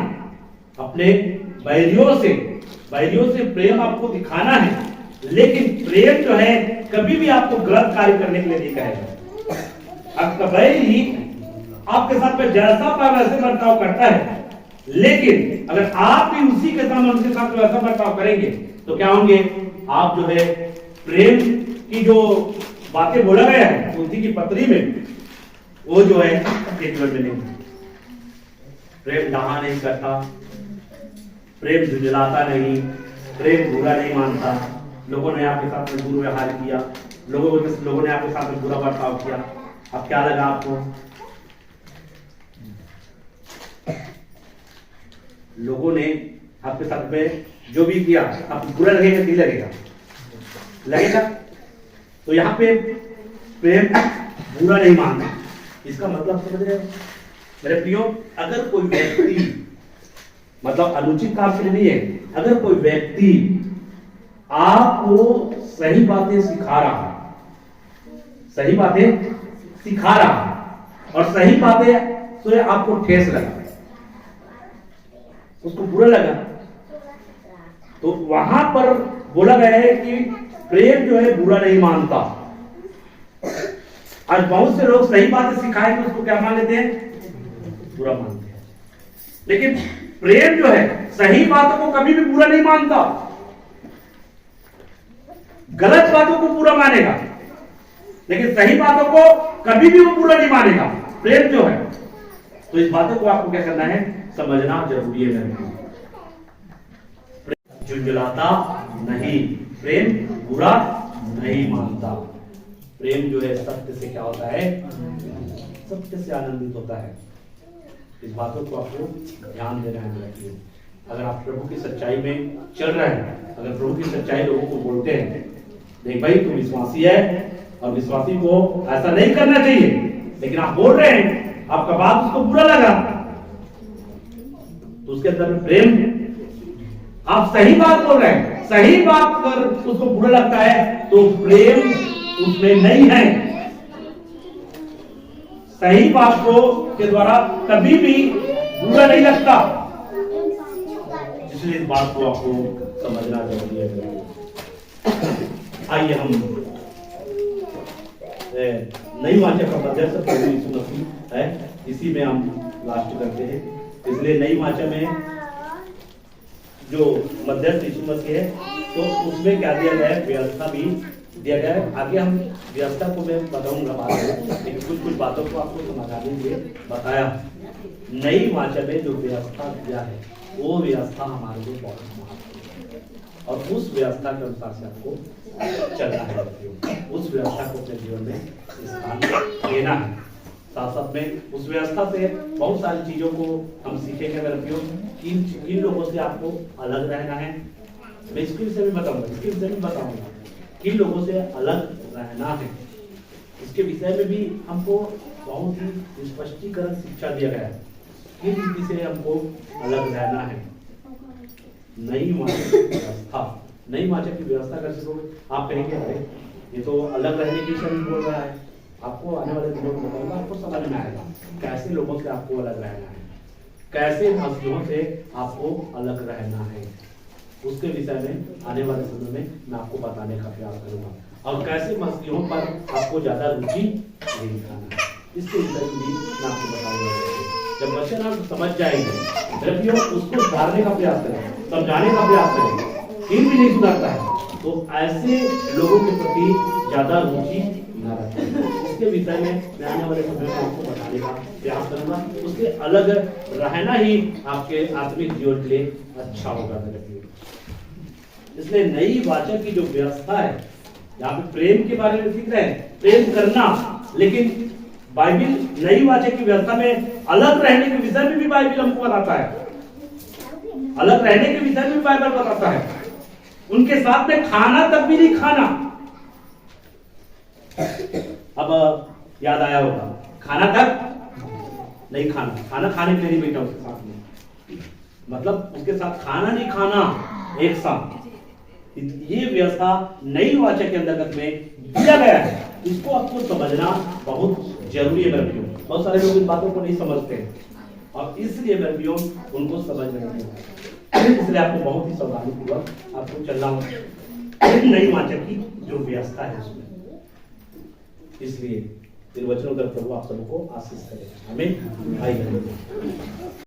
अपने बैरियों से प्रेम आपको दिखाना है। लेकिन प्रेम जो है कभी भी आपको गलत कार्य करने के लिए नहीं कहेगा। आपका बैरी आपके साथ में जैसा पाए वैसे बर्ताव करता है, लेकिन अगर आप भी उसी के साथ उनके साथ वैसा बर्ताव करेंगे तो क्या होंगे? आप जो है प्रेम की जो बातें बोला गया है तुलसी की पत्री में, वो जो है एक मिनट में नहीं। प्रेम डहा नहीं करता, प्रेम झुंझलाता नहीं, प्रेम बुरा नहीं मानता। लोगों ने आपके साथ में दुर्व्यवहार किया, लोगों ने आपके साथ में बुरा बर्ताव किया, अब क्या लगा आपको? लोगों ने आपके साथ में जो भी किया आपको बुरा लगेगा, नहीं लगेगा? तो यहाँ पे प्रेम बुरा नहीं मानना, इसका मतलब समझ रहे हो मेरे प्रियो? अगर कोई व्यक्ति मतलब अनुचित काम के लिए नहीं है, अगर कोई व्यक्ति आपको सही बातें सिखा रहा है, और सही बातें तो आपको ठेस लगा, उसको बुरा लगा, तो वहां पर बोला गया है कि प्रेम जो है बुरा नहीं मानता। आज बहुत से लोग सही बातें सिखाए तो उसको क्या मान लेते हैं? बुरा मानते हैं। लेकिन प्रेम जो है सही बातों को कभी भी बुरा नहीं मानता, गलत बातों को बुरा मानेगा, लेकिन सही बातों को कभी भी वो बुरा नहीं मानेगा। प्रेम जो है, तो इस बातों को आपको क्या करना है? समझना जरूरी है। प्रेम झुंझलाता नहीं, प्रेम बुरा नहीं मानता। प्रेम जो है सत्य से क्या होता है? सत्य से आनंदित होता है। इस बातों को आपको ध्यान देना है। अगर आप प्रभु की सच्चाई में चल रहे हैं, अगर प्रभु की सच्चाई लोगों को बोलते हैं, देख भाई तू विश्वासी है और विश्वासी को ऐसा नहीं करना चाहिए, लेकिन आप बोल रहे हैं, आपका बात उसको बुरा लगा, तो उसके अंदर में प्रेम, आप सही बात बोल रहे हैं, सही बात कर उसको बुरा लगता है तो प्रेम उसमें नहीं है। सही बात को के द्वारा कभी भी बुरा नहीं लगता, इसलिए इस बात को आपको समझना जरूरी है। आइए हम नई वाचा का मध्यस्थ प्रभु यीशु मसीह है, इसी में हम लास्ट करते हैं। इसलिए नई वाचा में जो मध्यस्थ यीशु मसीह है, तो उसमें क्या दिया गया है? व्यवस्था भी दिया गया है। आगे हम व्यवस्था को मैं बताऊंगा बाद में, लेकिन कुछ बातों को आपको समझाने के लिए बताया। नई वाचा में जो व्यवस्था दिया है, वो व्यवस्था हमारे लिए बहुत महत्वपूर्ण है, और उस व्यवस्था के अनुसार से आपको चलना है। उस व्यवस्था को अपने जीवन में स्थान देना है। साथ साथ में उस व्यवस्था से बहुत सारी चीजों को हम सीखेंगे। किन लोगों से आपको अलग रहना है, मैं इसके विषय में बताऊंगा, किन लोगों से अलग रहना है, इसके विषय में भी हमको बहुत ही स्पष्टीकरण शिक्षा दिया गया है। किस रीति से हमको अलग रहना है। नई वाचा की व्यवस्था कर सकोगे। आप कहेंगे अरे ये तो अलग रहने की विषय में बोल रहा है, आपको आने वाले दिनों में बताऊंगा, आपको समझ में आएगा कैसे लोगों से आपको अलग रहना है, कैसे मसीहों से आपको अलग रहना है। उसके विषय में आने वाले समय में मैं आपको बताने का प्रयास करूंगा, और कैसे मसीहों पर आपको ज्यादा रुचि नहीं दिखाना है, इसके विषय में भी मैं आपको बताऊंगा। जब वचन आप समझ जाएंगे, उसको सुधारने का प्रयास करें, समझाने का प्रयास करें, फिर भी नहीं सुधरता है तो ऐसे लोगों के प्रति ज्यादा रुचि न रखें। इसके विषय में मैं आने वाले समय में आपको बताने का प्रयास करूंगा। उससे अलग रहना ही आपके आत्मिक जीवन के लिए अच्छा होगा मेरे प्रिय। इसलिए नई वाचा की जो व्यवस्था है, यहाँ पे प्रेम के बारे में सीख रहे हैं, प्रेम करना, लेकिन बाइबिल नई वाचक की व्यवस्था में अलग रहने के विषय में भी बाइबिल हमको बताता है, अलग रहने के विषय में भी बाइबल बताता है। उनके साथ में खाना तक भी नहीं खाना। अब याद आया होगा, खाना तक नहीं खाना, खाना खाने के लिए नहीं बैठा उसके साथ में, मतलब उसके साथ खाना नहीं खाना एक साथ। ये व्यवस्था नई वाचा के अंतर्गत में दिया गया है। इसको आपको समझना बहुत जरूरी है मेरे भाइयों। बहुत सारे लोग इन बातों को नहीं समझते हैं और इसलिए मेरे भाइयों उनको समझ में नहीं आता। इसलिए आपको बहुत ही सावधानी पूर्वक आपको चलना होगा नई वाचा की जो व्यवस्था है उसमें। इसलिए इन वचनों का प्रभु आप सबको आशीष करेगा। आमीन।